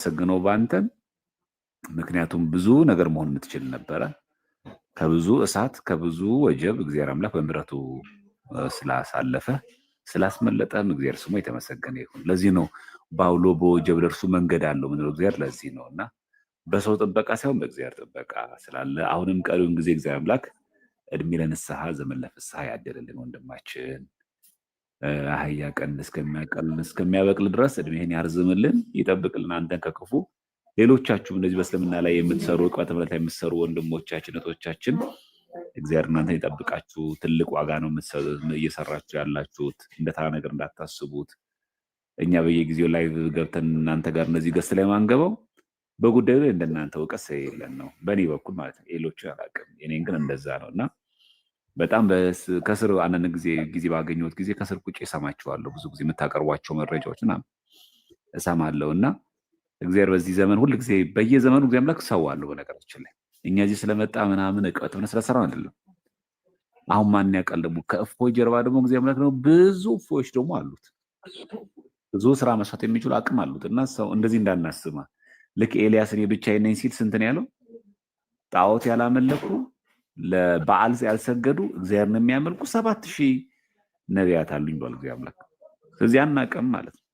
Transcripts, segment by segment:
ሰግነው ባንተን ምክንያቱም ብዙ ነገር መሆን የምትችል ነበረ። ከብዙ እሳት ከብዙ ወጀብ እግዚአብሔር አምላክ በምሕረቱ ስላሳለፈ ስላስመለጠም እግዚአብሔር ስሙ የተመሰገነ ይሁን። ለዚህ ነው ባውሎ በወጀብ ለእርሱ መንገድ አለው ምንለው እግዚአብሔር ለዚህ ነው እና በሰው ጥበቃ ሳይሆን በእግዚአብሔር ጥበቃ ስላለ አሁንም ቀሪውን ጊዜ እግዚአብሔር አምላክ እድሜ ለንስሐ ዘመን ለፍስሐ ያደለልን ወንድማችን አህያ ቀን እስከሚያበቅል ድረስ እድሜህን ያርዝምልን ይጠብቅልን አንተን ከክፉ። ሌሎቻችሁም እንደዚህ በእስልምና ላይ የምትሰሩ ዕቅበተ እምነት ላይ የምትሰሩ ወንድሞቻችን እህቶቻችን እግዚአብሔር እናንተን ይጠብቃችሁ። ትልቅ ዋጋ ነው እየሰራችሁ ያላችሁት። እንደ ተራ ነገር እንዳታስቡት። እኛ በየጊዜው ላይ ገብተን እናንተ ጋር እነዚህ ገስ ላይ ማንገባው በጉዳዩ ላይ እንደናንተ እውቀት የለን ነው፣ በእኔ በኩል ማለት ነው። ሌሎቹ አላውቅም፣ እኔን ግን እንደዛ ነው እና በጣም ከስር አንዳንድ ጊዜ ባገኘሁት ጊዜ ከስር ቁጭ እሰማችኋለሁ። ብዙ ጊዜ የምታቀርቧቸው መረጃዎች ምናምን እሰማለሁ እና እግዚአብሔር በዚህ ዘመን ሁል ጊዜ በየዘመኑ እግዚአብሔር አምላክ ሰዋለሁ። በነገራችን ላይ እኛ እዚህ ስለመጣ ምናምን ዕቅበተ እምነት ስለሰራን አይደለም። አሁን ማን ያውቃል ደግሞ ከእፎይ ጀርባ ደግሞ እግዚአብሔር አምላክ ነው ብዙ እፎዮች ደግሞ አሉት። ብዙ ስራ መስራት የሚችሉ አቅም አሉት እና ሰው እንደዚህ እንዳናስማ። ልክ ኤልያስ እኔ ብቻዬን ነኝ ሲል ስንት ነው ያለው? ጣዖት ያላመለኩ ለበዓል ያልሰገዱ እግዚአብሔርን የሚያመልኩ 7000 ነቢያት አሉኝ ብሏል እግዚአብሔር አምላክ። ስለዚህ አናውቅም ማለት ነው።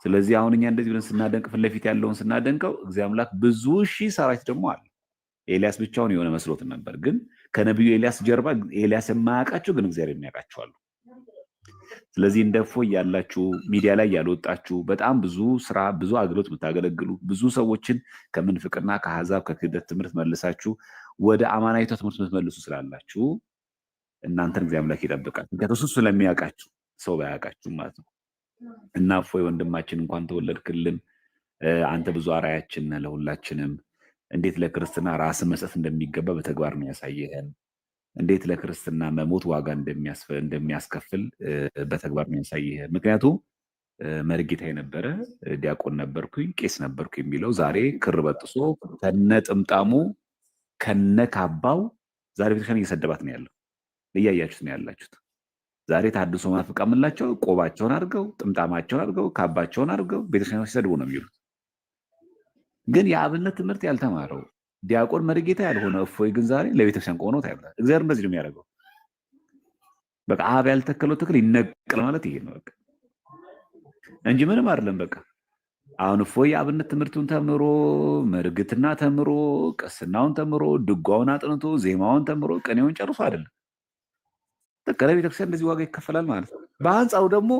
ስለዚህ አሁን እኛ እንደዚህ ብለን ስናደንቅ ፊት ለፊት ያለውን ስናደንቀው እግዚአብሔር አምላክ ብዙ ሺህ ሰራዊት ደግሞ አለ። ኤልያስ ብቻውን የሆነ መስሎት ነበር፣ ግን ከነቢዩ ኤልያስ ጀርባ ኤልያስ የማያውቃቸው ግን እግዚአብሔር የሚያውቃቸው አሉ። ስለዚህ እንደ እፎይ ያላችሁ ሚዲያ ላይ ያልወጣችሁ በጣም ብዙ ስራ ብዙ አገልግሎት የምታገለግሉ ብዙ ሰዎችን ከምንፍቅና ከአሕዛብ ከክህደት ትምህርት መልሳችሁ ወደ አማናዊቷ ትምህርት የምትመልሱ ስላላችሁ እናንተን እግዚአብሔር አምላክ ይጠብቃል። ምክንያቱም እሱ ስለሚያውቃችሁ ሰው ባያውቃችሁ ማለት ነው። እና እፎይ ወንድማችን እንኳን ተወለድክልን። አንተ ብዙ አርአያችን ነህ ለሁላችንም። እንዴት ለክርስትና ራስን መስጠት እንደሚገባ በተግባር ነው ያሳየህን። እንዴት ለክርስትና መሞት ዋጋ እንደሚያስከፍል በተግባር ነው ያሳየህን። ምክንያቱም መርጌታ የነበረ ዲያቆን ነበርኩኝ ቄስ ነበርኩ የሚለው ዛሬ ክር በጥሶ ከነ ጥምጣሙ ከነ ካባው ዛሬ ቤተክርስቲያን እየሰደባት ነው ያለው። እያያችሁት ነው ያላችሁት። ዛሬ ታድሶ ማፍቃ የምላቸው ቆባቸውን አድርገው ጥምጣማቸውን አድርገው ካባቸውን አድርገው ቤተክርስቲያን ሲሰድቡ ነው የሚሉት። ግን የአብነት ትምህርት ያልተማረው ዲያቆን መርጌታ ያልሆነ እፎይ ግን ዛሬ ለቤተክርስቲያን ቆሞ ነው ታይብላል። እግዚአብሔር እንደዚህ ነው የሚያደርገው። በቃ አብ ያልተከለው ተክል ይነቅል ማለት ይሄ ነው በቃ እንጂ ምንም አይደለም። በቃ አሁን እፎይ የአብነት ትምህርቱን ተምሮ መርግትና ተምሮ ቅስናውን ተምሮ ድጓውን አጥንቶ ዜማውን ተምሮ ቅኔውን ጨርሶ አይደለም። ተከለ ቤተክርስቲያን እንደዚህ ዋጋ ይከፈላል ማለት ነው። በአንጻሩ ደግሞ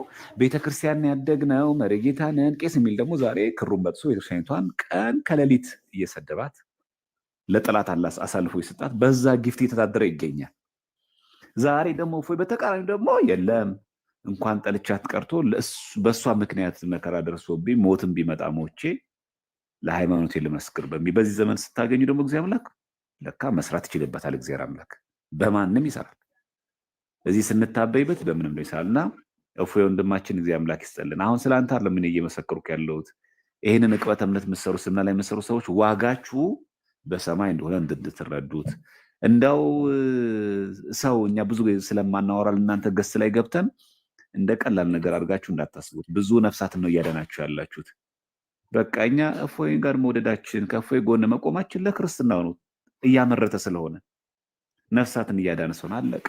ቤተክርስቲያን ያደግነው መርጌታ ነን ቄስ የሚል ደግሞ ዛሬ ክሩን በጥሶ ቤተክርስቲያኒቷን ቀን ከሌሊት እየሰደባት ለጠላት አሳልፎ ይሰጣት በዛ ጊፍት እየተዳደረ ይገኛል። ዛሬ ደግሞ እፎይ በተቃራኒ ደግሞ የለም እንኳን ጠልቻት ቀርቶ በእሷ ምክንያት መከራ ደርሶብኝ ሞትም ቢመጣ ሞቼ ለሃይማኖቴ ልመስክር በሚል በዚህ ዘመን ስታገኙ ደግሞ እግዚአብሔር አምላክ ለካ መስራት ይችልበታል። እግዚአብሔር አምላክ በማንም ይሰራል። እዚህ ስንታበይበት በምንም ነው ይሰራልና እፎይ ወንድማችን እግዚአብሔር አምላክ ይስጠልን። አሁን ስለ አንተ አይደለም እኔ እየመሰከርኩ ያለሁት። ይህንን ዕቅበተ እምነት የምትሰሩ ስምና ላይ የምትሰሩ ሰዎች ዋጋችሁ በሰማይ እንደሆነ እንድትረዱት። እንደው ሰው እኛ ብዙ ስለማናወራ እናንተ ገስ ላይ ገብተን እንደ ቀላል ነገር አድርጋችሁ እንዳታስቡት። ብዙ ነፍሳትን ነው እያዳናችሁ ያላችሁት። በቃ እኛ እፎይን ጋር መውደዳችን ከእፎይ ጎን መቆማችን ለክርስትናው ነው እያመረተ ስለሆነ ነፍሳትን እያዳነ ስለሆነ አለቀ።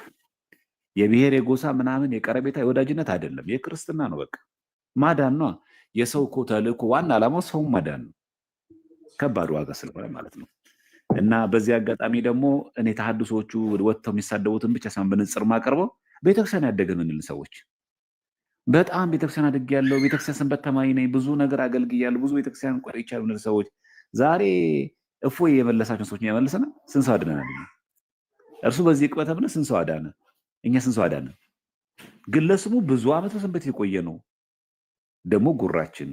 የብሔር የጎሳ ምናምን የቀረቤታ የወዳጅነት አይደለም፣ የክርስትና ነው። በቃ ማዳን ነው። የሰው እኮ ተልእኮ ዋና ዓላማው ሰውን ማዳን ነው። ከባድ ዋጋ ስለሆነ ማለት ነው። እና በዚህ አጋጣሚ ደግሞ እኔ ተሐድሶቹ ወጥተው የሚሳደቡትን ብቻ ሳይሆን በንጽር ማቀርበው ቤተክርስቲያን ያደገን ምንል ሰዎች በጣም ቤተክርስቲያን አድግ ያለው ቤተክርስቲያን ሰንበት ተማሪ ነኝ ብዙ ነገር አገልግያለሁ ብዙ ቤተክርስቲያን ቆይቻለሁ ምንል ሰዎች ዛሬ እፎይ የመለሳቸውን ሰዎች ያመለሰና ስንት ሰው አድነናል? እርሱ በዚህ ዕቅበተ እምነት ስንት ሰው አዳነ? እኛ ስንት ሰው አዳነ? ግን ለስሙ ብዙ ዓመት በሰንበት የቆየ ነው። ደግሞ ጉራችን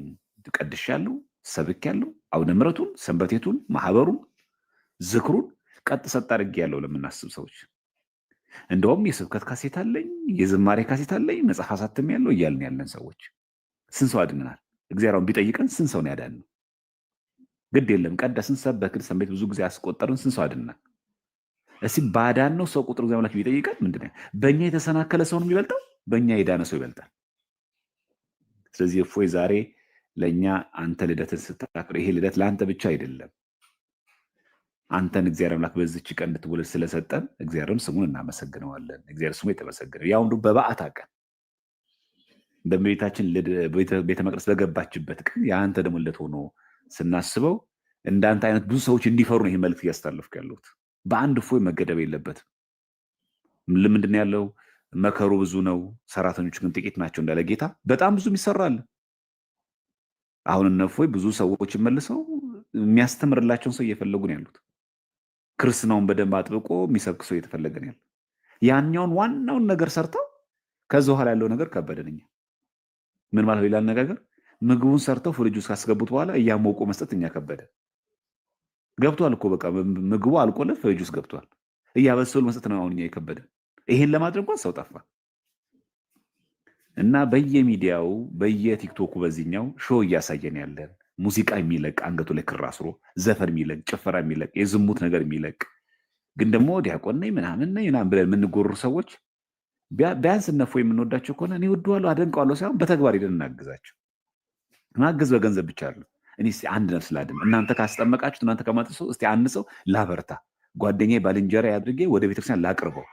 ቀድሻለሁ ሰብኬያለሁ አውደ ምሕረቱን ሰንበቴቱን ማህበሩን ዝክሩን ቀጥ ሰጥ አድርጌያለሁ ለምናስብ ሰዎች እንደውም የስብከት ካሴት አለኝ የዝማሬ ካሴት አለኝ መጽሐፍ አሳትሜያለሁ እያልን ያለን ሰዎች ስንት ሰው አድነናል? እግዚአብሔርን ቢጠይቀን ስንት ሰው ነው ያዳነው? ግድ የለም ቀደስን ሰበክን ሰንበት ብዙ ጊዜ አስቆጠርን ስንት ሰው አድነናል? እስኪ ባዳን ነው ሰው ቁጥር እግዚአብሔር አምላክ ቢጠይቀን ምንድን ነው? በእኛ የተሰናከለ ሰው ነው የሚበልጠው? በእኛ የዳነ ሰው ይበልጣል። ስለዚህ እፎይ ዛሬ ለእኛ አንተ ልደትን ስታክብር ይሄ ልደት ለአንተ ብቻ አይደለም። አንተን እግዚአብሔር አምላክ በዚች ቀን እንድትወለድ ስለሰጠን እግዚአብሔርም ስሙን እናመሰግነዋለን። እግዚአብሔር ስሙ የተመሰገነ ያው እንዱ በበዓታ ቀን በእመቤታችን ቤተ መቅደስ በገባችበት ቀን የአንተ ደግሞ ልደት ሆኖ ስናስበው እንዳንተ አይነት ብዙ ሰዎች እንዲፈሩ ነው ይሄ መልዕክት እያስተላለፍኩ ያለሁት። በአንድ እፎይ መገደብ የለበትም። ምንድን ያለው መከሩ ብዙ ነው፣ ሰራተኞች ግን ጥቂት ናቸው እንዳለ ጌታ በጣም ብዙም ይሰራል። አሁን እነ እፎይ ብዙ ሰዎች መልሰው የሚያስተምርላቸውን ሰው እየፈለጉ ነው ያሉት። ክርስትናውን በደንብ አጥብቆ የሚሰብክ ሰው እየተፈለገ ነው ያለው። ያኛውን ዋናውን ነገር ሰርተው ከዛ በኋላ ያለው ነገር ከበደንኛ። ምን ማለት ሌላ አነጋገር ምግቡን ሰርተው ፍሪጅ ውስጥ ካስገቡት በኋላ እያሞቁ መስጠት እኛ ከበደ። ገብቷል እኮ በቃ ምግቡ አልቆለት ፍሪጅ ውስጥ ገብቷል። እያበሰሉ መስጠት ነው አሁን እኛ የከበደ። ይሄን ለማድረግ እንኳን ሰው ጠፋ እና በየሚዲያው በየቲክቶኩ በዚህኛው ሾው እያሳየን ያለን ሙዚቃ የሚለቅ አንገቱ ላይ ክር አስሮ ዘፈን የሚለቅ ጭፈራ የሚለቅ የዝሙት ነገር የሚለቅ ግን ደግሞ ዲያቆን ነኝ ምናምን ነኝ ምናምን ብለን የምንጎርር ሰዎች ቢያንስ እነ እፎይ የምንወዳቸው ከሆነ እኔ ወደዋለሁ አደንቀዋለሁ ሳይሆን በተግባር ሄደን እናግዛቸው። ማገዝ በገንዘብ ብቻ አለ። እኔ እስቲ አንድ ነፍስ ላድን፣ እናንተ ካስጠመቃችሁት እናንተ ከማጥሶ እስቲ አንድ ሰው ላበርታ፣ ጓደኛዬ ባልንጀራ አድርጌ ወደ ቤተክርስቲያን ላቅርበው፣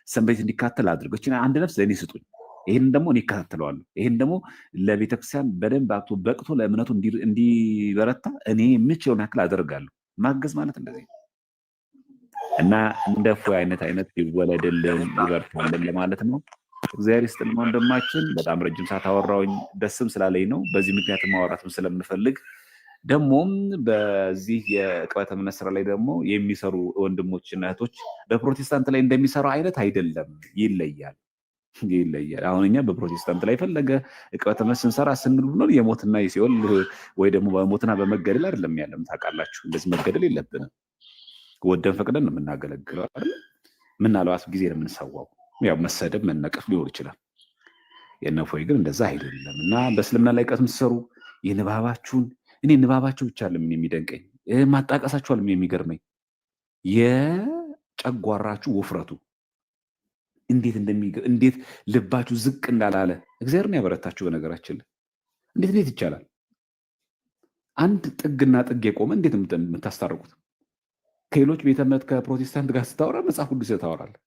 ሰንበት እንዲካተል አድርገው፣ እቺ አንድ ነፍስ ለእኔ ስጡኝ፣ ይሄን ደግሞ እኔ እከታተለዋለሁ፣ ይሄን ደግሞ ለቤተክርስቲያን በደንብ አቶ በቅቶ ለእምነቱ እንዲበረታ እኔ የምችለውን ያክል አደርጋለሁ። ማገዝ ማለት እንደዚህ እና እንደ እፎይ አይነት ይወለድልን ይበርታልን ለማለት ነው። እግዚአብሔር ይስጥልን ወንድማችን። በጣም ረጅም ሰዓት አወራሁኝ፣ ደስም ስላለኝ ነው። በዚህ ምክንያት ማውራትም ስለምፈልግ ደግሞም በዚህ የዕቅበተ እምነት ስራ ላይ ደግሞ የሚሰሩ ወንድሞችና እህቶች በፕሮቴስታንት ላይ እንደሚሰራው አይነት አይደለም፣ ይለያል። አሁን እኛ በፕሮቴስታንት ላይ ፈለገ ዕቅበተ እምነት ስንሰራ ስንል ብሎ የሞትና የሲኦል ወይ ደግሞ በሞትና በመገደል አይደለም ያለም። ታውቃላችሁ፣ እንደዚህ መገደል የለብንም። ወደን ፈቅደን ነው የምናገለግለው አይደል? ምናልባት ጊዜ ነው የምንሰዋው። ያው መሰደብ መነቀፍ ሊሆን ይችላል። የእነ እፎይ ግን እንደዛ አይደለም እና በእስልምና ላይ ዕቅበተ እምነት ስትሰሩ የንባባችሁን እኔ ንባባቸው ብቻ አለም የሚደንቀኝ ማጣቀሳችሁ አለም የሚገርመኝ የጨጓራችሁ ውፍረቱ እንዴት ልባችሁ ዝቅ እንዳላለ እግዚአብሔርን ያበረታችሁ። በነገራችን እንዴት ይቻላል? አንድ ጥግና ጥግ የቆመ እንዴት የምታስታርቁት? ከሌሎች ቤተ እምነት ከፕሮቴስታንት ጋር ስታወራ መጽሐፍ ቅዱስ ይዘህ ታወራለህ።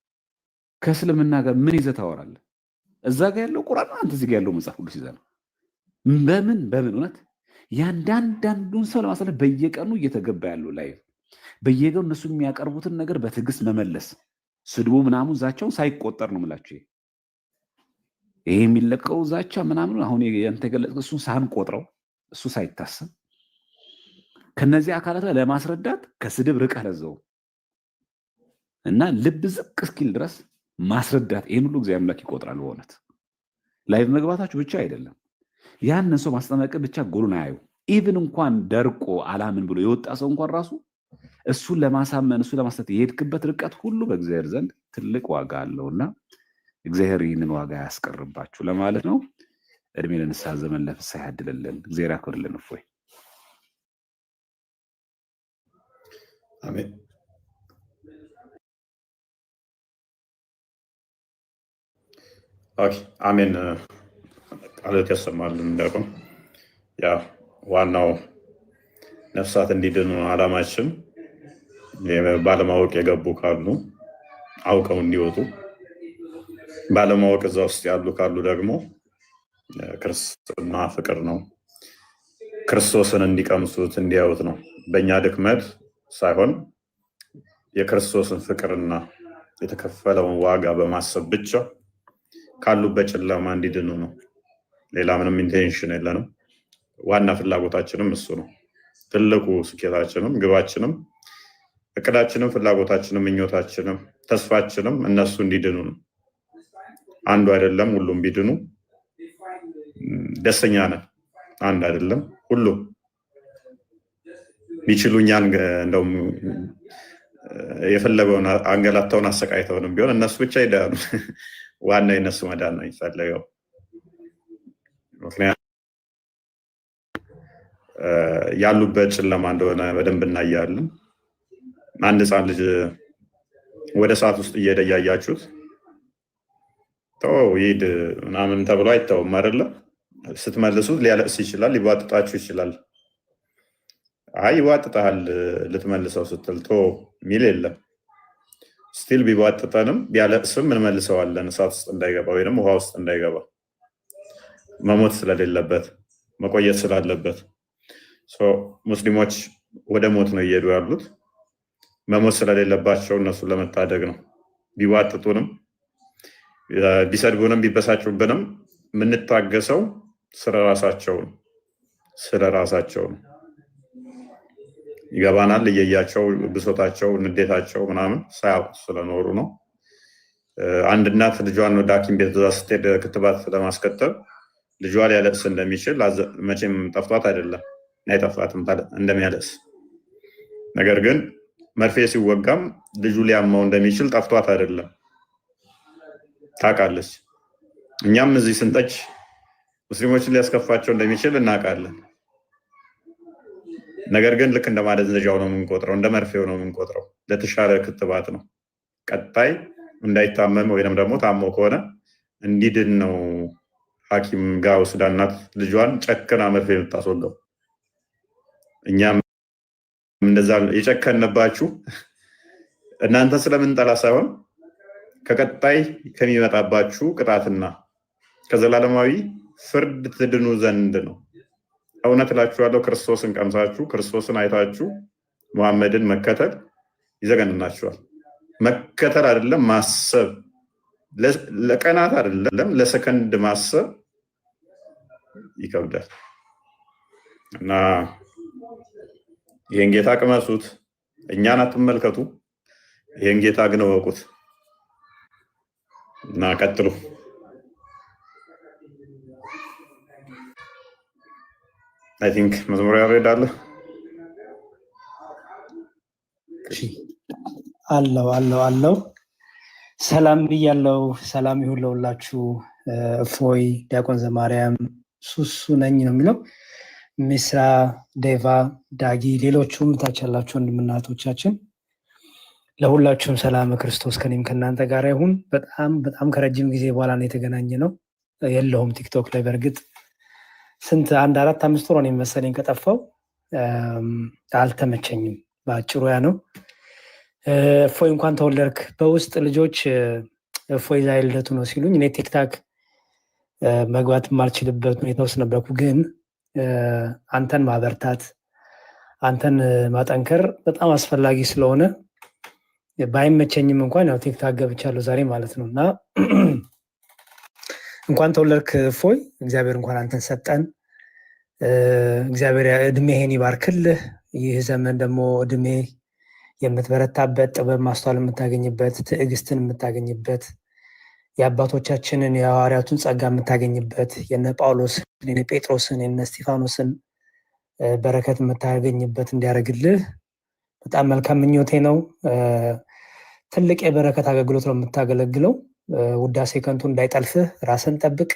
ከእስልምና ጋር ምን ይዘህ ታወራለህ? እዛ ጋር ያለው ቁርአን፣ አንተ እዚህ ጋር ያለው መጽሐፍ ቅዱስ ይዘህ ነው። በምን እውነት ያንዳንዱን ሰው ለማሳለፍ በየቀኑ እየተገባ ያለው ላይ በየቀኑ እነሱ የሚያቀርቡትን ነገር በትዕግስት መመለስ፣ ስድቡ ምናምን ዛቻውን ሳይቆጠር ነው የምላችሁ። ይሄ የሚለቀው ዛቻ ምናምን አሁን ያንተ ገለጽ እሱን ሳንቆጥረው እሱ ሳይታሰብ ከነዚህ አካላት ላይ ለማስረዳት ከስድብ ርቀህ ለዘው እና ልብ ዝቅ እስኪል ድረስ ማስረዳት ይሄን ሁሉ እግዚአብሔር አምላክ ይቆጥራል። በእውነት ላይቭ መግባታችሁ ብቻ አይደለም፣ ያንን ሰው ማስጠመቅ ብቻ ጎሉን አያዩ። ኢቭን እንኳን ደርቆ አላምን ብሎ የወጣ ሰው እንኳን ራሱ እሱን ለማሳመን እሱ ለማስጠት የሄድክበት ርቀት ሁሉ በእግዚአብሔር ዘንድ ትልቅ ዋጋ አለውና እግዚአብሔር ይህንን ዋጋ ያስቀርባችሁ ለማለት ነው። እድሜ ለንስሐ ዘመን ለፍስሐ ያድልልን። እግዚአብሔር ያክብርልን። እፎይ አሜን። አሜን። ቃሎት ያሰማልን። እንደቁም ያ ዋናው ነፍሳት እንዲድኑ አላማችን ባለማወቅ የገቡ ካሉ አውቀው እንዲወጡ፣ ባለማወቅ እዛ ውስጥ ያሉ ካሉ ደግሞ ክርስትና ፍቅር ነው፣ ክርስቶስን እንዲቀምሱት እንዲያዩት ነው። በእኛ ድክመት ሳይሆን የክርስቶስን ፍቅርና የተከፈለውን ዋጋ በማሰብ ብቻ ካሉበት ጨለማ እንዲድኑ ነው። ሌላ ምንም ኢንቴንሽን የለንም። ዋና ፍላጎታችንም እሱ ነው። ትልቁ ስኬታችንም ግባችንም እቅዳችንም ፍላጎታችንም ምኞታችንም ተስፋችንም እነሱ እንዲድኑ ነው። አንዱ አይደለም ሁሉም ቢድኑ ደስተኛ ነን። አንድ አይደለም ሁሉም ቢችሉኛን እንደውም የፈለገውን አንገላታውን አሰቃይተውንም ቢሆን እነሱ ብቻ ይዳኑ። ዋና የነሱ መዳን ነው የሚፈለገው። ምክንያቱም ያሉበት ጨለማ እንደሆነ በደንብ እናያለን። አንድ ሕፃን ልጅ ወደ እሳት ውስጥ እየሄደ እያያችሁት ተው ይሄድ ምናምን ተብሎ አይተውም አይደለም። ስትመልሱት ሊያለቅስ ይችላል፣ ሊዋጥጣችሁ ይችላል። አይ ይዋጥጣል ልትመልሰው ስትል ቶ ሚል የለም። ስቲል ቢዋጥጠንም ቢያለቅስም እንመልሰዋለን፣ እሳት ውስጥ እንዳይገባ ወይም ውሃ ውስጥ እንዳይገባ መሞት ስለሌለበት መቆየት ስላለበት። ሙስሊሞች ወደ ሞት ነው እየሄዱ ያሉት። መሞት ስለሌለባቸው እነሱን ለመታደግ ነው። ቢዋጥጡንም ቢሰድቡንም ቢበሳጩብንም የምንታገሰው ስለራሳቸው ነው። ይገባናል። እየያቸው ብሶታቸው፣ ንዴታቸው ምናምን ሳያውቁ ስለኖሩ ነው። አንድ እናት ልጇን ወደ ሐኪም ቤት እዛ ስትሄድ ክትባት ለማስከተብ ልጇ ሊያለቅስ እንደሚችል መቼም ጠፍቷት አይደለም፣ አይጠፋትም እንደሚያለቅስ። ነገር ግን መርፌ ሲወጋም ልጁ ሊያማው እንደሚችል ጠፍቷት አይደለም፣ ታውቃለች። እኛም እዚህ ስንጠች ሙስሊሞችን ሊያስከፋቸው እንደሚችል እናውቃለን። ነገር ግን ልክ እንደ ማደንዘዣው ነው የምንቆጥረው፣ እንደ መርፌው ነው የምንቆጥረው። ለተሻለ ክትባት ነው። ቀጣይ እንዳይታመም ወይም ደግሞ ታሞ ከሆነ እንዲድን ነው ሐኪም ጋር ወስዳ እናት ልጇን ጨክና መርፌ የምታስወጋው። እኛም እንደዛ የጨከንባችሁ እናንተ ስለምንጠላ ሳይሆን ከቀጣይ ከሚመጣባችሁ ቅጣትና ከዘላለማዊ ፍርድ ትድኑ ዘንድ ነው። እውነት እላችኋለሁ፣ ክርስቶስን ቀምሳችሁ ክርስቶስን አይታችሁ መሐመድን መከተል ይዘገንናችኋል። መከተል አይደለም ማሰብ፣ ለቀናት አይደለም ለሰከንድ ማሰብ ይከብዳል። እና ይህን ጌታ ቅመሱት፣ እኛን አትመልከቱ። ይህን ጌታ ግን እወቁት እና ቀጥሉ። አይ ቲንክ መዝሙር ያሬዳለ አለው። ሰላም ብያለው። ሰላም ይሁን ለሁላችሁ። እፎይ ዲያቆን ዘማርያም ሱሱ ነኝ ነው የሚለው። ሚስራ ዴቫ ዳጊ፣ ሌሎቹም ታች ያላችሁ ወንድምና እህቶቻችን ለሁላችሁም ሰላም ክርስቶስ ከኔም ከእናንተ ጋር ይሁን። በጣም ከረጅም ጊዜ በኋላ ነው የተገናኘ ነው። የለሁም ቲክቶክ ላይ በእርግጥ ስንት 4-5 ወር ነው መሰለኝ ከጠፋው። አልተመቸኝም፣ በአጭሩ ያ ነው። እፎይ እንኳን ተወለድክ። በውስጥ ልጆች እፎይ ዛሬ ልደቱ ነው ሲሉኝ እኔ ቲክታክ መግባት የማልችልበት ሁኔታ ውስጥ ነበርኩ። ግን አንተን ማበርታት፣ አንተን ማጠንከር በጣም አስፈላጊ ስለሆነ ባይመቸኝም እንኳን ያው ቲክታክ ገብቻለሁ ዛሬ ማለት ነው። እና እንኳን ተወለድክ እፎይ። እግዚአብሔር እንኳን አንተን ሰጠን። እግዚአብሔር እድሜህን ይባርክልህ። ይህ ዘመን ደግሞ እድሜ የምትበረታበት፣ ጥበብ ማስተዋል የምታገኝበት፣ ትዕግስትን የምታገኝበት፣ የአባቶቻችንን የሐዋርያቱን ጸጋ የምታገኝበት፣ የነ ጳውሎስን፣ የነ ጴጥሮስን፣ የነ እስጢፋኖስን በረከት የምታገኝበት እንዲያደርግልህ በጣም መልካም ምኞቴ ነው። ትልቅ የበረከት አገልግሎት ነው የምታገለግለው። ውዳሴ ከንቱ እንዳይጠልፍህ ራስን ጠብቅ።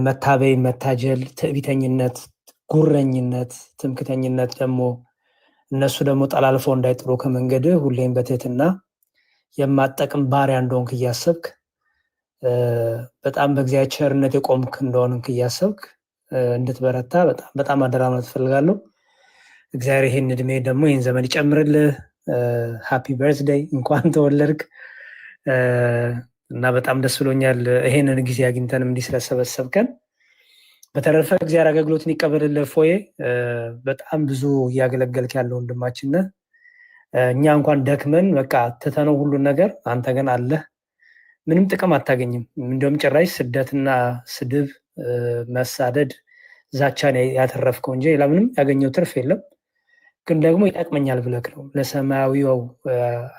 መታበይ፣ መታጀል፣ ትዕቢተኝነት፣ ጉረኝነት፣ ትምክተኝነት ደግሞ እነሱ ደግሞ ጠላልፈው እንዳይጥሩ ከመንገድህ ሁሌም በትህትና የማጠቅም ባሪያ እንደሆንክ እያሰብክ በጣም በእግዚአብሔር ቸርነት የቆምክ እንደሆንክ እያሰብክ እንድትበረታ በጣም አደራ ማለት እፈልጋለሁ። እግዚአብሔር ይህን እድሜ ደግሞ ይህን ዘመን ይጨምርልህ። ሃፒ በርዝዴይ፣ እንኳን ተወለድክ እና በጣም ደስ ብሎኛል ይሄንን ጊዜ አግኝተን እንዲህ ስለሰበሰብከን። በተረፈ እግዚአብሔር አገልግሎትን ይቀበልልህ እፎዬ። በጣም ብዙ እያገለገልክ ያለው ወንድማችን ነህ። እኛ እንኳን ደክመን በቃ ትተነው ሁሉን ነገር፣ አንተ ግን አለህ። ምንም ጥቅም አታገኝም። እንዲሁም ጭራሽ ስደትና ስድብ፣ መሳደድ፣ ዛቻን ያተረፍከው እንጂ ሌላ ምንም ያገኘው ትርፍ የለም። ግን ደግሞ ይጠቅመኛል ብለህ ነው ለሰማያዊው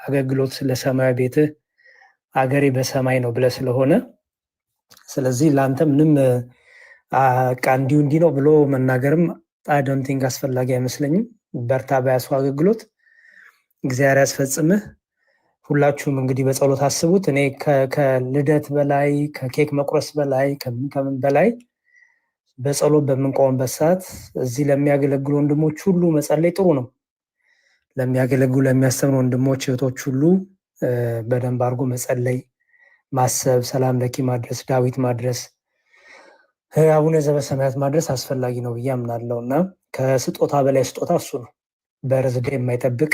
አገልግሎት፣ ለሰማያዊ ቤትህ አገሬ በሰማይ ነው ብለህ ስለሆነ፣ ስለዚህ ለአንተ ምንም እንዲህ ነው ብሎ መናገርም አይ ዶንት ቲንክ አስፈላጊ አይመስለኝም። በርታ በያሱ አገልግሎት፣ እግዚአብሔር ያስፈጽምህ። ሁላችሁም እንግዲህ በጸሎት አስቡት። እኔ ከልደት በላይ ከኬክ መቁረስ በላይ ከምን በላይ በጸሎት በምንቆምበት ሰዓት እዚህ ለሚያገለግሉ ወንድሞች ሁሉ መጸለይ ጥሩ ነው። ለሚያገለግሉ ለሚያስተምሩ ወንድሞች እህቶች ሁሉ በደንብ አድርጎ መጸለይ፣ ማሰብ፣ ሰላም ለኪ ማድረስ፣ ዳዊት ማድረስ፣ አቡነ ዘበሰማያት ማድረስ አስፈላጊ ነው ብዬ አምናለሁ እና ከስጦታ በላይ ስጦታ እሱ ነው። በርዝዴ የማይጠብቅ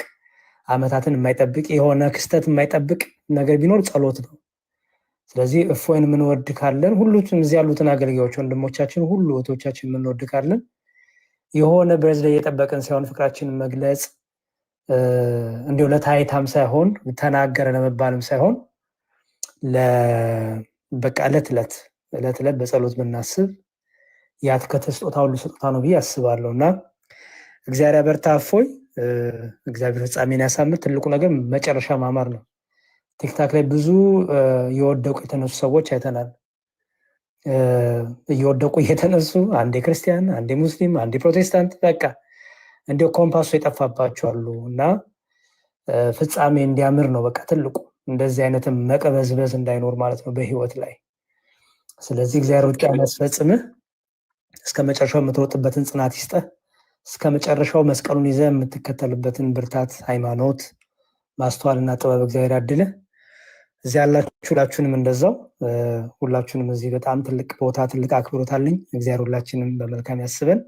ዓመታትን የማይጠብቅ የሆነ ክስተት የማይጠብቅ ነገር ቢኖር ጸሎት ነው። ስለዚህ እፎይን የምንወድ ካለን ሁሉም እዚህ ያሉትን አገልጋዮች ወንድሞቻችን ሁሉ እህቶቻችን የምንወድ ካለን የሆነ በርዝዴ እየጠበቅን ሳይሆን ፍቅራችንን መግለጽ እንዲሁ ለታይታም ሳይሆን ተናገረ ለመባልም ሳይሆን በቃ ዕለት ዕለት በጸሎት ብናስብ የአትክልት ስጦታ ሁሉ ስጦታ ነው ብዬ አስባለሁ እና እግዚአብሔር ያበርታ እፎይ። እግዚአብሔር ፍጻሜን ያሳምር። ትልቁ ነገር መጨረሻ ማማር ነው። ቲክታክ ላይ ብዙ የወደቁ የተነሱ ሰዎች አይተናል። እየወደቁ እየተነሱ አንዴ ክርስቲያን፣ አንዴ ሙስሊም፣ አንዴ ፕሮቴስታንት በቃ እንዲያው ኮምፓሱ የጠፋባቸው አሉ እና ፍጻሜ እንዲያምር ነው በቃ ትልቁ። እንደዚህ አይነትም መቀበዝበዝ እንዳይኖር ማለት ነው በህይወት ላይ። ስለዚህ እግዚአብሔር ውጭ ያስፈጽምህ፣ እስከ መጨረሻው የምትሮጥበትን ጽናት ይስጠህ፣ እስከ መጨረሻው መስቀሉን ይዘህ የምትከተልበትን ብርታት፣ ሃይማኖት፣ ማስተዋልና ጥበብ እግዚአብሔር ያድልህ። እዚህ ያላችሁ ሁላችሁንም እንደዛው ሁላችሁንም እዚህ በጣም ትልቅ ቦታ ትልቅ አክብሮት አለኝ። እግዚአብሔር ሁላችንም በመልካም ያስበን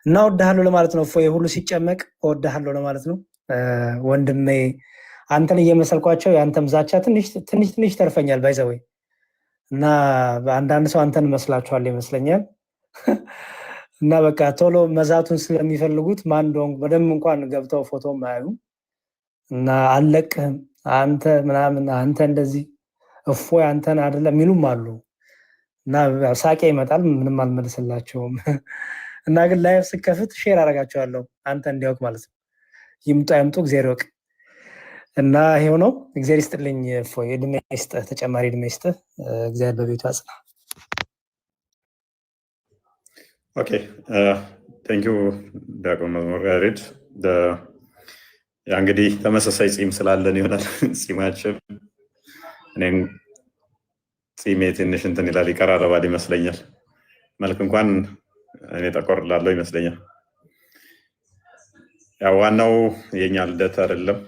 እና እወድሃለሁ ለማለት ነው። እፎይ ሁሉ ሲጨመቅ እወድሃለሁ ለማለት ነው። ወንድሜ አንተን እየመሰልኳቸው የአንተም ዛቻ ትንሽ ተርፈኛል ባይዘወይ እና አንዳንድ ሰው አንተን መስላችኋል ይመስለኛል እና በቃ ቶሎ መዛቱን ስለሚፈልጉት ማን እንደሆንኩ በደንብ እንኳን ገብተው ፎቶ ማያዩ እና አለቅህም አንተ ምናምን አንተ እንደዚህ እፎይ አንተን አይደለም የሚሉም አሉ እና ሳቄ ይመጣል። ምንም አልመልስላቸውም እና ግን ላይቭ ስከፍት ሼር አደርጋቸዋለሁ አንተ እንዲያውቅ ማለት ነው። ይምጡ አይምጡ እግዚአብሔር ይወቅ እና ይሄው ነው። እግዚአብሔር ይስጥልኝ እፎይ፣ እድሜ ይስጥህ፣ ተጨማሪ እድሜ ይስጥህ። እግዚአብሔር በቤቱ ያጽና። ኦኬ ቴንክ ዩ ዲያቆን መዝሙር ያሬድ። ያ እንግዲህ ተመሳሳይ ጺም ስላለን ይሆናል ጺማችን እኔም ጺሜ ትንሽ እንትን ይላል ይቀራረባል ይመስለኛል። መልክ እንኳን እኔ ጠቆር ላለው ይመስለኛል። ያው ዋናው የኛ ልደት አይደለም።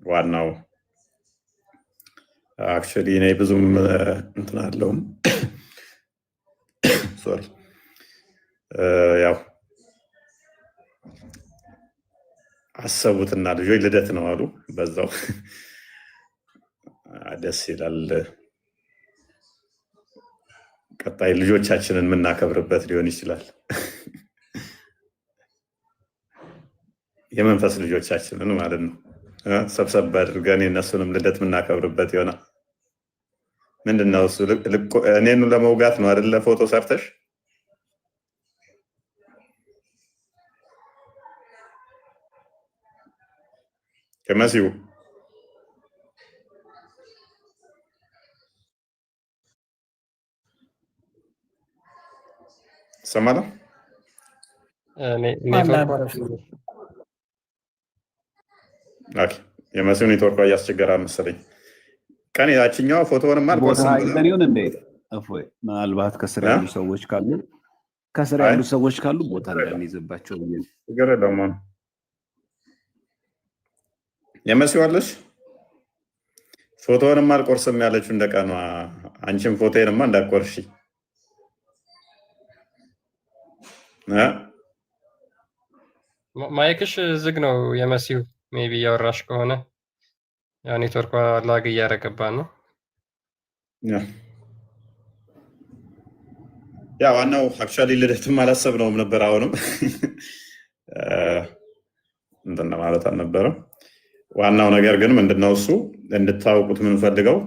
ዋናው አክቹሊ እኔ ብዙም እንትን አለውም ሶሪ ያው አሰቡትና ልጆች ልደት ነው አሉ በዛው ደስ ይላል። ቀጣይ ልጆቻችንን የምናከብርበት ሊሆን ይችላል። የመንፈስ ልጆቻችንን ማለት ነው ሰብሰብ አድርገን የነሱንም ልደት የምናከብርበት ይሆናል። ምንድነው እሱ እኔኑ ለመውጋት ነው አይደለ? ፎቶ ሰርተሽ ከመሲው ሰማላ የመሲው ኔትወርክ እያስቸገረ መሰለኝ። ቀን ያችኛዋ ፎቶውንም ምናልባት ከስራ ያሉ ሰዎች ካሉ ቦታ እንዳንይዝባቸው ብዬ ነው። ችግር የለውም። የመሲው አለሽ ፎቶውንም አልቆርስም ያለችው እንደቀኗ። አንቺም ፎቶዬንማ እንዳትቆርሺ ማይክሽ ዝግ ነው የመሲው። ሜቢ እያወራሽ ከሆነ ያው ኔትወርኳ ላግ እያደረገባት ነው። ያ ዋናው አክቹዋሊ ልደትም አላሰብነውም ነበር። አሁንም እንትን ማለት አልነበረም። ዋናው ነገር ግን ምንድነው እሱ እንድታውቁት የምንፈልገው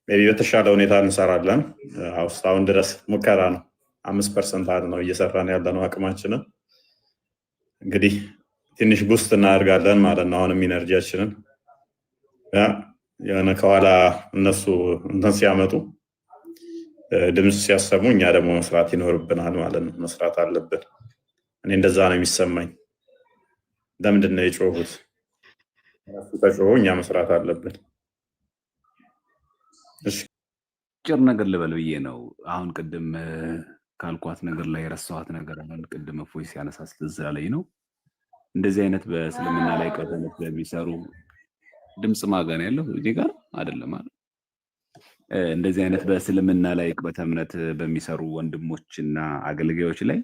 ሜቢ በተሻለ ሁኔታ እንሰራለን። እስካሁን ድረስ ሙከራ ነው። 5% ያህል ነው እየሰራን ያለነው አቅማችንን። እንግዲህ ትንሽ ቡስት እናደርጋለን ማለት ነው። አሁንም ኢነርጂያችንን የሆነ ከኋላ እነሱ እንትን ሲያመጡ ድምፅ ሲያሰሙ እኛ ደግሞ መስራት ይኖርብናል ማለት ነው። መስራት አለብን። እኔ እንደዛ ነው የሚሰማኝ። ለምንድን ነው የጮሁት? እነሱ ከጮሁ እኛ መስራት አለብን። እሺ ጭር ነገር ልበል ብዬ ነው። አሁን ቅድም ካልኳት ነገር ላይ የረሳኋት ነገር አሁን ቅድም እፎይ ሲያነሳ ትዝ አለኝ ነው። እንደዚህ አይነት በእስልምና ላይ ቀደምት በሚሰሩ ድምፅ ማጋን ያለው እዚህ ጋር አይደለም ማለት እንደዚህ አይነት በእስልምና ላይ ቅበተ እምነት በሚሰሩ ወንድሞችና አገልጋዮች ላይ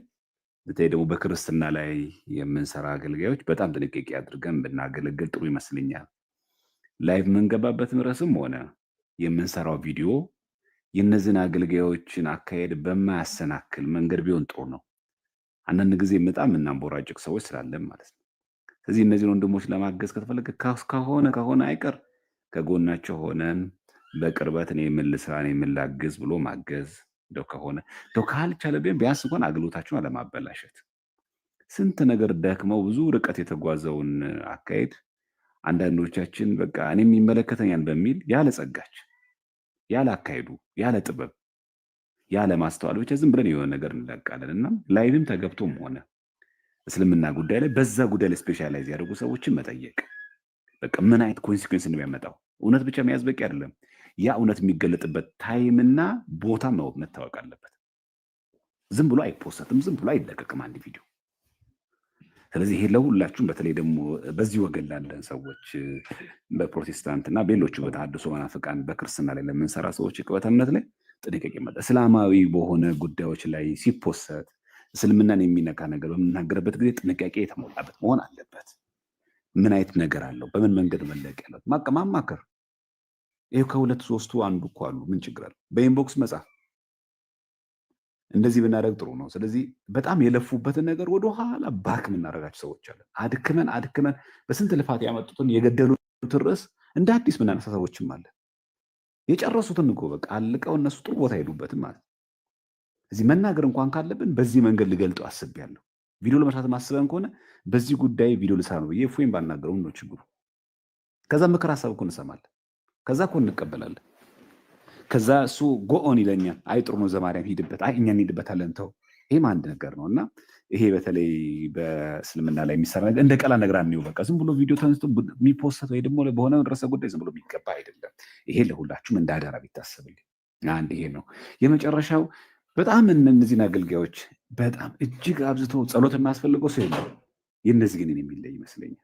በተለይ ደግሞ በክርስትና ላይ የምንሰራ አገልጋዮች በጣም ጥንቃቄ አድርገን ብናገለግል ጥሩ ይመስለኛል። ላይቭ የምንገባበትም ርዕስም ሆነ የምንሰራው ቪዲዮ የእነዚህን አገልጋዮችን አካሄድ በማያሰናክል መንገድ ቢሆን ጥሩ ነው። አንዳንድ ጊዜ በጣም የምናንቦራጭቅ ሰዎች ስላለን ማለት ነው። ስለዚህ እነዚህን ወንድሞች ለማገዝ ከተፈለገ ከሆነ አይቀር ከጎናቸው ሆነን በቅርበት እኔ ምን ልስራ እኔ ምን ላግዝ ብሎ ማገዝ እንደው ከሆነ እንደው ካልቻለ ቢያንስ እንኳን አገልግሎታቸውን አለማበላሸት። ስንት ነገር ደክመው ብዙ ርቀት የተጓዘውን አካሄድ አንዳንዶቻችን በቃ እኔም ይመለከተኛል በሚል ያለ ጸጋች ያለ አካሄዱ ያለ ጥበብ ያለ ማስተዋል ብቻ ዝም ብለን የሆነ ነገር እንለቃለን እና ላይቭም ተገብቶም ሆነ እስልምና ጉዳይ ላይ በዛ ጉዳይ ላይ ስፔሻላይዝ ያደርጉ ሰዎችን መጠየቅ በቃ ምን አይነት ኮንሲኩዌንስ ነው የሚያመጣው። እውነት ብቻ መያዝ በቂ አይደለም። ያ እውነት የሚገለጥበት ታይምና ቦታ መታወቅ አለበት። ዝም ብሎ አይፖስትም፣ ዝም ብሎ አይለቀቅም አንድ ቪዲዮ። ስለዚህ ይሄ ለሁላችሁም በተለይ ደግሞ በዚህ ወገን ላለን ሰዎች በፕሮቴስታንት እና በሌሎቹ በተሐድሶ መናፍቃን በክርስትና ላይ ለምንሰራ ሰዎች ቅበተ እምነት ላይ ጥንቃቄ መጣ እስላማዊ በሆነ ጉዳዮች ላይ ሲፖሰት እስልምናን የሚነካ ነገር በምናገርበት ጊዜ ጥንቃቄ የተሞላበት መሆን አለበት። ምን አይነት ነገር አለው? በምን መንገድ መለቅ ያለው ማማከር። ይሄው ከሁለት ሶስቱ አንዱ እኮ አሉ። ምን ችግር አለው? በኢንቦክስ መጻፍ። እንደዚህ ብናደርግ ጥሩ ነው። ስለዚህ በጣም የለፉበትን ነገር ወደኋላ ባክ የምናደርጋቸው ሰዎች አለን። አድክመን በስንት ልፋት ያመጡትን የገደሉትን ርዕስ እንደ አዲስ ምናነሳ ሰዎችም አለ። የጨረሱትን እኮ በቃ አልቀው እነሱ ጥሩ ቦታ ሄዱበትም ማለት እዚህ መናገር እንኳን ካለብን በዚህ መንገድ ልገልጠው አስቤያለሁ። ቪዲዮ ለመስራት ማስበን ከሆነ በዚህ ጉዳይ ቪዲዮ ልሰራ ነው ብዬ እፎይም ባናገረው ነው ችግሩ። ከዛ ምክር ሀሳብ እኮ እንሰማለን። ከዛ እኮ እንቀበላለን። ከዛ እሱ ጎኦን ይለኛል። አይ ጥሩ ነው ዘማርያም ሂድበት፣ አይ እኛ እንሄድበታለን ተው። ይሄም አንድ ነገር ነው እና ይሄ በተለይ በእስልምና ላይ የሚሰራ ነገር እንደ ቀላል ነገር አንየው። በቃ ዝም ብሎ ቪዲዮ ተነስቶ የሚፖስት ወይ ደግሞ በሆነ ርዕሰ ጉዳይ ዝም ብሎ የሚገባ አይደለም። ይሄ ለሁላችሁም እንደ አደራ ቢታሰብልኝ። አንድ ይሄ ነው። የመጨረሻው በጣም እነዚህን አገልጋዮች በጣም እጅግ አብዝቶ ጸሎት የሚያስፈልገው ሰው የለም። የእነዚህ ግን የሚለይ ይመስለኛል።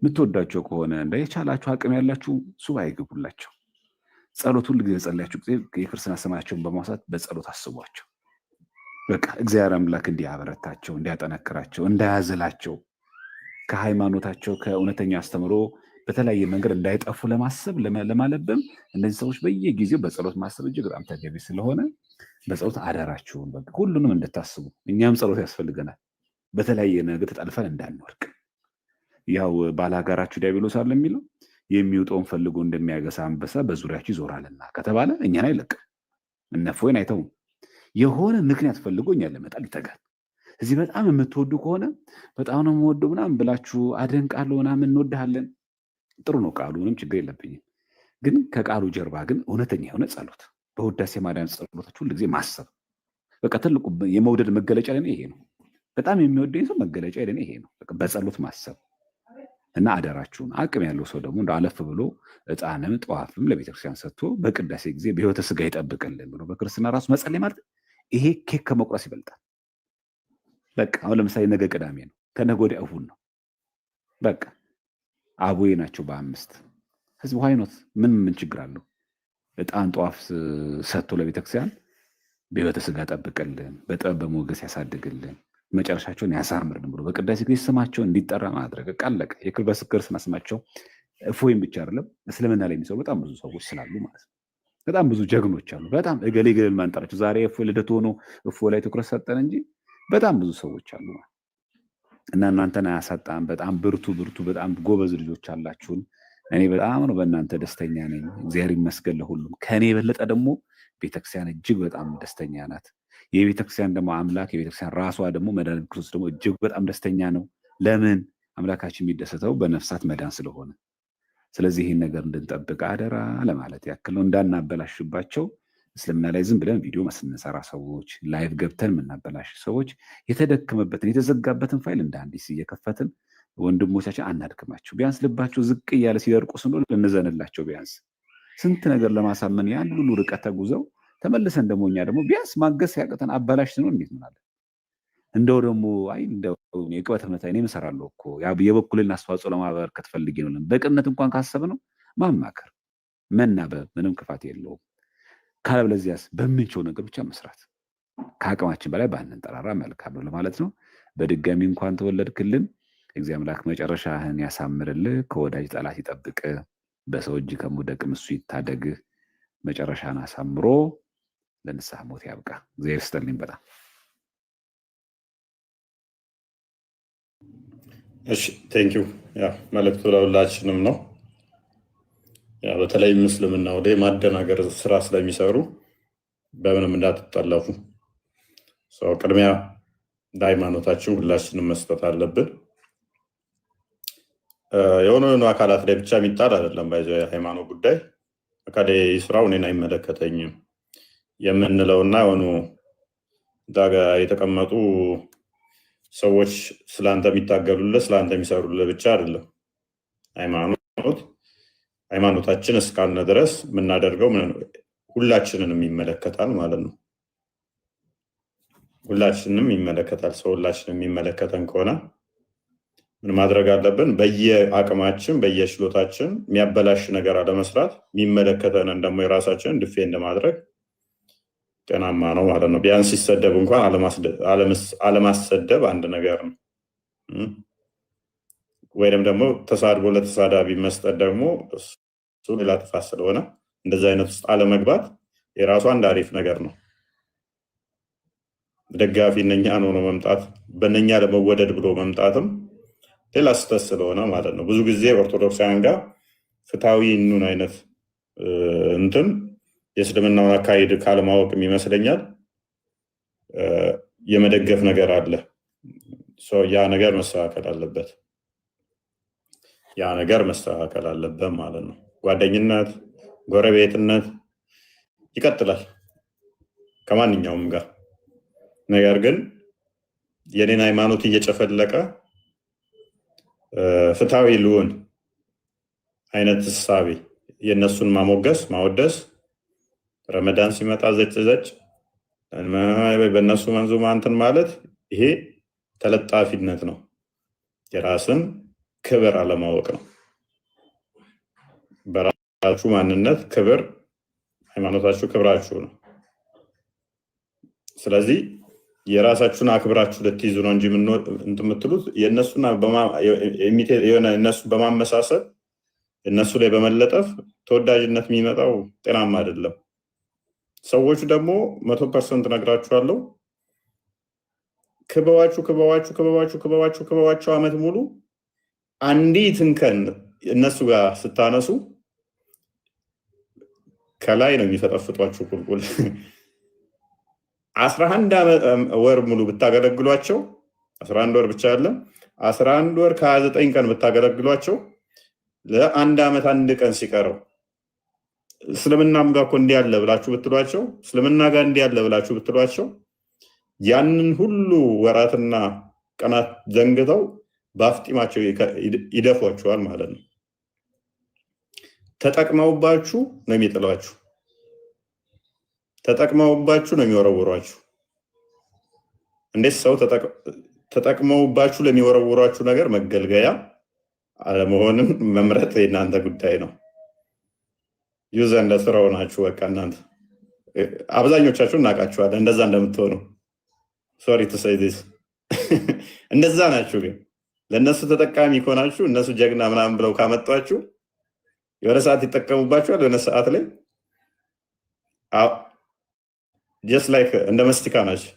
የምትወዳቸው ከሆነ እንደ የቻላችሁ አቅም ያላችሁ ሱባኤ ግቡላቸው። ጸሎት ሁሉ ጊዜ ጸልያችሁ ጊዜ የክርስትና ስማቸውን በማውሳት በጸሎት አስቧቸው። በቃ እግዚአብሔር አምላክ እንዲያበረታቸው፣ እንዲያጠነክራቸው፣ እንዳያዝላቸው ከሃይማኖታቸው ከእውነተኛ አስተምሮ በተለያየ መንገድ እንዳይጠፉ ለማሰብ ለማለበም እነዚህ ሰዎች በየጊዜው በጸሎት ማሰብ እጅግ በጣም ተገቢ ስለሆነ በጸሎት አደራችሁን በቃ ሁሉንም እንድታስቡ። እኛም ጸሎት ያስፈልገናል። በተለያየ ነገር ተጠልፈን እንዳንወርቅ። ያው ባላጋራችሁ ዲያብሎስ አለ የሚለው የሚውጠውን ፈልጎ እንደሚያገሳ አንበሳ በዙሪያችሁ ይዞራልና ከተባለ እኛን አይለቅም። እነ እፎይን አይተውም። የሆነ ምክንያት ፈልጎ እኛን ለመጣል ይተጋል። እዚህ በጣም የምትወዱ ከሆነ በጣም ነው የምወደው ምናምን ብላችሁ አደንቃለሁ ምናምን እንወድሃለን፣ ጥሩ ነው ቃሉ፣ ምንም ችግር የለብኝም። ግን ከቃሉ ጀርባ ግን እውነተኛ የሆነ ጸሎት፣ በውዳሴ ማርያም ጸሎቶች ሁሉ ጊዜ ማሰብ። በቃ ትልቁ የመውደድ መገለጫ ለኔ ይሄ ነው። በጣም የሚወደኝ ሰው መገለጫ ለኔ ይሄ ነው። በቃ በጸሎት ማሰብ እና አደራችሁን አቅም ያለው ሰው ደግሞ እንደ አለፍ ብሎ ዕጣንም ጠዋፍም ለቤተክርስቲያን ሰጥቶ በቅዳሴ ጊዜ በሕይወተ ሥጋ ይጠብቅልን ብሎ በክርስትና ራሱ መጸለይ ማለት ይሄ ኬክ ከመቁረስ ይበልጣል። በቃ አሁን ለምሳሌ ነገ ቅዳሜ ነው፣ ከነገ ወዲያ እሑድ ነው። በቃ አቡዬ ናቸው በ5 ህዝብ ዋይኖት ምን ችግር አለው? ዕጣን ጠዋፍ ሰጥቶ ለቤተክርስቲያን በሕይወተ ሥጋ ጠብቅልን፣ በጥበብ በሞገስ ያሳድግልን፣ መጨረሻቸውን ያሳምርን ብሎ በቅዳሴ ጊዜ ስማቸው እንዲጠራ ማድረግ ቃለቀ። በክርስትና ስማቸው እፎይም ብቻ አይደለም እስልምና ላይ የሚሰሩ በጣም ብዙ ሰዎች ስላሉ ማለት ነው። በጣም ብዙ ጀግኖች አሉ። በጣም እገሌ ገለል ማንጠራቸው ዛሬ እፎይ ልደት ሆኖ እፎይ ላይ ትኩረት ሰጠን እንጂ በጣም ብዙ ሰዎች አሉ እና እናንተን አያሳጣም። በጣም ብርቱ በጣም ጎበዝ ልጆች አላችሁን። እኔ በጣም ነው በእናንተ ደስተኛ ነኝ። እግዚአብሔር ይመስገን ለሁሉም። ከእኔ የበለጠ ደግሞ ቤተክርስቲያን እጅግ በጣም ደስተኛ ናት። የቤተክርስቲያን ደግሞ አምላክ የቤተክርስቲያን ራሷ ደግሞ መድኃኒት ክርስቶስ ደግሞ እጅግ በጣም ደስተኛ ነው። ለምን? አምላካችን የሚደሰተው በነፍሳት መዳን ስለሆነ። ስለዚህ ይህን ነገር እንድንጠብቅ አደራ ለማለት ያክል ነው። እንዳናበላሽባቸው እስልምና ላይ ዝም ብለን ቪዲዮ ስንሰራ ሰዎች፣ ላይቭ ገብተን የምናበላሽ ሰዎች የተደከመበትን የተዘጋበትን ፋይል እንደ አዲስ እየከፈትን ወንድሞቻችን አናድክማቸው። ቢያንስ ልባቸው ዝቅ እያለ ሲደርቁ ስንል ልንዘንላቸው። ቢያንስ ስንት ነገር ለማሳመን ያን ሁሉ ርቀት ተጉዘው ተመልሰን ደግሞ እኛ ደግሞ ቢያንስ ማገዝ ያቅተን አባላሽ ነው እንዴት ምናለን? እንደው ደግሞ አይ እንደው የቅበት እምነት እኔ እሰራለሁ እኮ የበኩልን አስተዋጽኦ ለማበርከት ፈልጌ ነው። በቅንነት እንኳን ካሰብ ነው ማማከር መናበብ ምንም ክፋት የለውም። ካለበለዚያስ በምንችለው ነገር ብቻ መስራት፣ ከአቅማችን በላይ ባንንጠራራ መልካም ነው ለማለት ነው። በድጋሚ እንኳን ተወለድክልን። እግዚአብሔር አምላክ መጨረሻህን ያሳምርልህ፣ ከወዳጅ ጠላት ይጠብቅ፣ በሰው እጅ ከመውደቅም እሱ ይታደግህ፣ መጨረሻን አሳምሮ ለንስሐ ሞት ያብቃ። እግዚአብሔር ይስጥልኝ በጣም። እሺ ቴንኪዩ። ያ መልእክቱ ለሁላችንም ነው። ያ በተለይ ምስልምና ወደ ማደናገር ስራ ስለሚሰሩ በምንም እንዳትጠለፉ። ቅድሚያ ለሃይማኖታችን ሁላችንም መስጠት አለብን። የሆኑ አካላት ላይ ብቻ የሚጣል አይደለም። ባይዘው የሃይማኖት ጉዳይ አካሌ ስራው እኔን አይመለከተኝም የምንለውና የሆኑ ዳጋ የተቀመጡ ሰዎች ስላንተ የሚታገሉልህ ስላንተ የሚሰሩልህ ብቻ አይደለም። ሃይማኖታችን እስካልነ ድረስ የምናደርገው ሁላችንንም ይመለከታል ማለት ነው። ሁላችንንም ይመለከታል። ሰው ሁላችንም የሚመለከተን ከሆነ ምን ማድረግ አለብን? በየአቅማችን በየችሎታችን የሚያበላሽ ነገር አለመስራት፣ የሚመለከተንን ደግሞ የራሳችንን ዲፌንድ ማድረግ ጤናማ ነው ማለት ነው። ቢያንስ ሲሰደብ እንኳን አለማሰደብ አንድ ነገር ነው። ወይም ደግሞ ተሳድቦ ለተሳዳቢ መስጠት ደግሞ እሱ ሌላ ጥፋት ስለሆነ እንደዚህ አይነት ውስጥ አለመግባት የራሱ አንድ አሪፍ ነገር ነው። ደጋፊ እነኛ ነው መምጣት በእነኛ ለመወደድ ብሎ መምጣትም ሌላ ስህተት ስለሆነ ማለት ነው። ብዙ ጊዜ ኦርቶዶክሳውያን ጋር ፍትሐዊ ኑን አይነት እንትን የእስልምናውን አካሄድ ካለማወቅም ይመስለኛል የመደገፍ ነገር አለ። ያ ነገር መስተካከል አለበት። ያ ነገር መስተካከል አለበት ማለት ነው። ጓደኝነት፣ ጎረቤትነት ይቀጥላል ከማንኛውም ጋር። ነገር ግን የኔን ሃይማኖት እየጨፈለቀ ፍትሐዊ ልሆን አይነት እሳቤ የነሱን ማሞገስ ማወደስ ረመዳን ሲመጣ ዘጭ በእነሱ መንዙማ እንትን ማለት ይሄ ተለጣፊነት ነው። የራስን ክብር አለማወቅ ነው። በራሳችሁ ማንነት ክብር፣ ሃይማኖታችሁ ክብራችሁ ነው። ስለዚህ የራሳችሁን አክብራችሁ ልትይዙ ነው እንጂ የምትሉት የእነሱን በማመሳሰል እነሱ ላይ በመለጠፍ ተወዳጅነት የሚመጣው ጤናማ አይደለም። ሰዎቹ ደግሞ 100% ነግራችኋለሁ፣ ክበዋችሁ ዓመት ሙሉ አንዲት እንከን እነሱ ጋር ስታነሱ ከላይ ነው የሚፈጠፍጧችሁ ቁልቁል። 11 ወር ሙሉ ብታገለግሏቸው 11 ወር ብቻ አይደለም 11 ወር ከ29 ቀን ብታገለግሏቸው ለአንድ ዓመት አንድ ቀን ሲቀረው እስልምናም ጋር እኮ እንዲህ ያለ ብላችሁ ብትሏቸው እስልምና ጋር እንዲህ ያለ ብላችሁ ብትሏቸው ያንን ሁሉ ወራትና ቀናት ዘንግተው በአፍጢማቸው ይደፏችኋል ማለት ነው። ተጠቅመውባችሁ ነው የሚጥሏችሁ። ተጠቅመውባችሁ ነው የሚወረውሯችሁ። እንዴት ሰው ተጠቅመውባችሁ ለሚወረውሯችሁ ነገር መገልገያ አለመሆንን መምረጥ የእናንተ ጉዳይ ነው። ዩዘር እንደ ስራው ናችሁ። በቃ እናንተ አብዛኞቻችሁ እናውቃችኋለን እንደዛ እንደምትሆኑ። ሶሪ ቱ ሴይ ዲስ እንደዛ ናችሁ። ግን ለእነሱ ተጠቃሚ ከሆናችሁ እነሱ ጀግና ምናምን ብለው ካመጧችሁ የሆነ ሰዓት ይጠቀሙባችኋል። የሆነ ሰዓት ላይ ጀስት ላይክ እንደ መስቲካ ናቸው።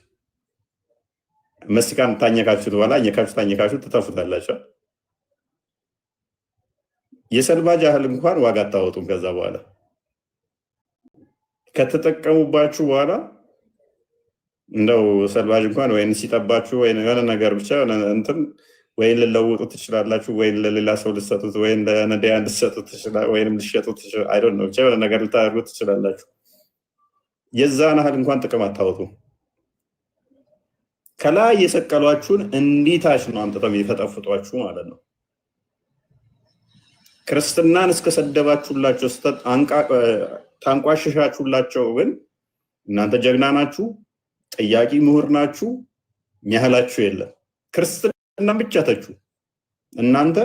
መስቲካን ታኘካችሁት በኋላ ታኘካችሁ ትተፉታላችሁ። የሰልባጅ ያህል እንኳን ዋጋ አታወጡም። ከዛ በኋላ ከተጠቀሙባችሁ በኋላ እንደው ሰልባጅ እንኳን ወይን ሲጠባችሁ ወይን የሆነ ነገር ብቻ እንትን ወይን ልለውጡ ትችላላችሁ፣ ወይን ለሌላ ሰው ልሰጡት፣ ወይን ለነዳያን ልሰጡት ትችላላችሁ፣ ወይንም ልሸጡት ትችላላችሁ። አይ ዶንት ኖ ብቻ የሆነ ነገር ልታደርጉት ትችላላችሁ። የዛን ያህል እንኳን ጥቅም አታወጡ። ከላይ የሰቀሏችሁን እንዲታች ነው አምጥተው የሚፈጠፍጧችሁ ማለት ነው። ክርስትናን እስከሰደባችሁላቸው ታንቋሽሻችሁላቸው ግን እናንተ ጀግና ናችሁ፣ ጠያቂ ምሁር ናችሁ፣ የሚያህላችሁ የለም። ክርስትና ብቻ ተቹ። እናንተ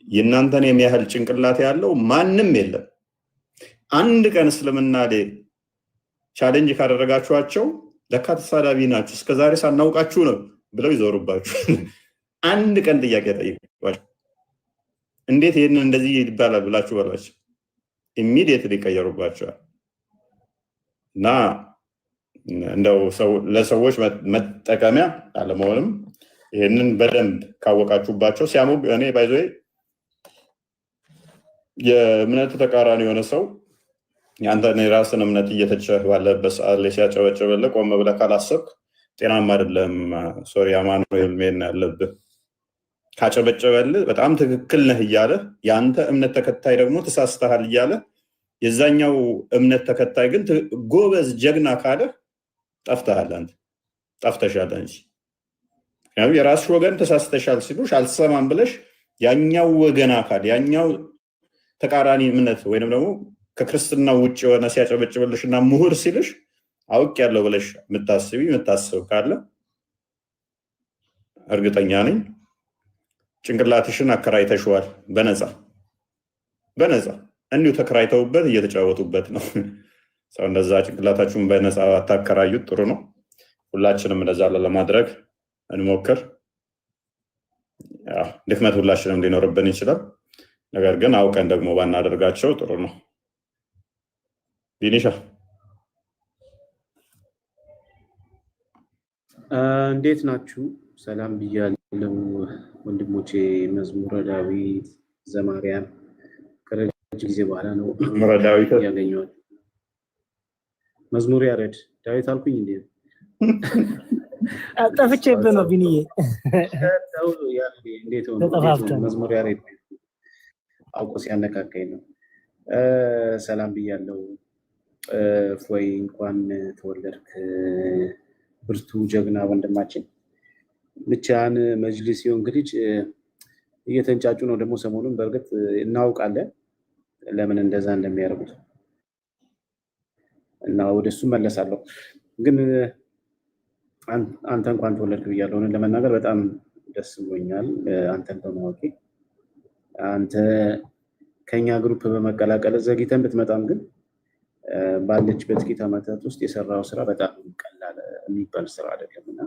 የእናንተን የሚያህል ጭንቅላት ያለው ማንም የለም። አንድ ቀን እስልምና ላይ ቻሌንጅ ካደረጋችኋቸው ለካ ተሳዳቢ ናችሁ እስከዛሬ ሳናውቃችሁ ነው ብለው ይዞሩባችሁ። አንድ ቀን ጥያቄ ጠይቋቸው፣ እንዴት ይህንን እንደዚህ ይባላል ብላችሁ በሏቸው። ኢሚዲየትሊ ይቀየሩባቸዋል። እና እንደው ለሰዎች መጠቀሚያ አለመሆንም ይህንን በደንብ ካወቃችሁባቸው ሲያሙ እኔ ባይዞ የእምነት ተቃራኒ የሆነ ሰው የአንተን የራስን እምነት እየተቸህ ባለበት ሰዓት ላይ ሲያጨበጭብልህ ቆም ብለህ ካላሰብክ ጤናማ አይደለም። ሶሪ አማኑኤል ሜን ያለብህ ካጨበጨበልህ በጣም ትክክል ነህ እያለ የአንተ እምነት ተከታይ ደግሞ ተሳስተሃል እያለ የዛኛው እምነት ተከታይ ግን ጎበዝ ጀግና ካለ ጠፍተሃል፣ አንተ ጠፍተሻል እንጂ። ምክንያቱም የራስሽ ወገን ተሳስተሻል ሲሉሽ አልሰማም ብለሽ ያኛው ወገን አካል ያኛው ተቃራኒ እምነት ወይንም ደግሞ ከክርስትና ውጭ የሆነ ሲያጨበጭብልሽና ምሁር ሲልሽ አውቅ ያለው ብለሽ የምታስብ ካለ እርግጠኛ ነኝ ጭንቅላትሽን አከራይተሽዋል። በነፃ እንዲሁ ተከራይተውበት እየተጫወቱበት ነው። ሰው እንደዛ ጭንቅላታችሁን በነፃ አታከራዩት፣ ጥሩ ነው። ሁላችንም እንደዛ ለማድረግ እንሞክር። ድክመት ሁላችንም ሊኖርብን ይችላል። ነገር ግን አውቀን ደግሞ ባናደርጋቸው ጥሩ ነው። ቢኒሻ እንዴት ናችሁ? ሰላም ብያለሁ ወንድሞቼ። መዝሙረ ዳዊት ዘማርያም ከረጅም ጊዜ በኋላ ነው መዝሙረ ዳዊት ያገኘሁት። መዝሙር ያሬድ ዳዊት አልኩኝ እንዴ? ጠፍቼብህ ነው ቢኒዬ። እንዴት ሆነ? መዝሙር ያሬድ አውቆ ሲያነካካኝ ነው። ሰላም ብያለሁ። ፎይ እንኳን ተወለድክ ብርቱ ጀግና ወንድማችን። ብቻን መጅሊስ ሲሆን እንግዲህ እየተንጫጩ ነው ደግሞ ሰሞኑን። በእርግጥ እናውቃለን ለምን እንደዛ እንደሚያደርጉት እና ወደሱ መለሳለሁ። ግን አንተ እንኳን ተወለድክ ብያለሁ። ለመናገር በጣም ደስ ብሎኛል አንተን በማወቄ። አንተ ከኛ ግሩፕ በመቀላቀል ዘግይተን ብትመጣም ግን ባለች በጥቂት ዓመታት ውስጥ የሰራው ስራ በጣም ቀላል የሚባል ስራ አይደለም እና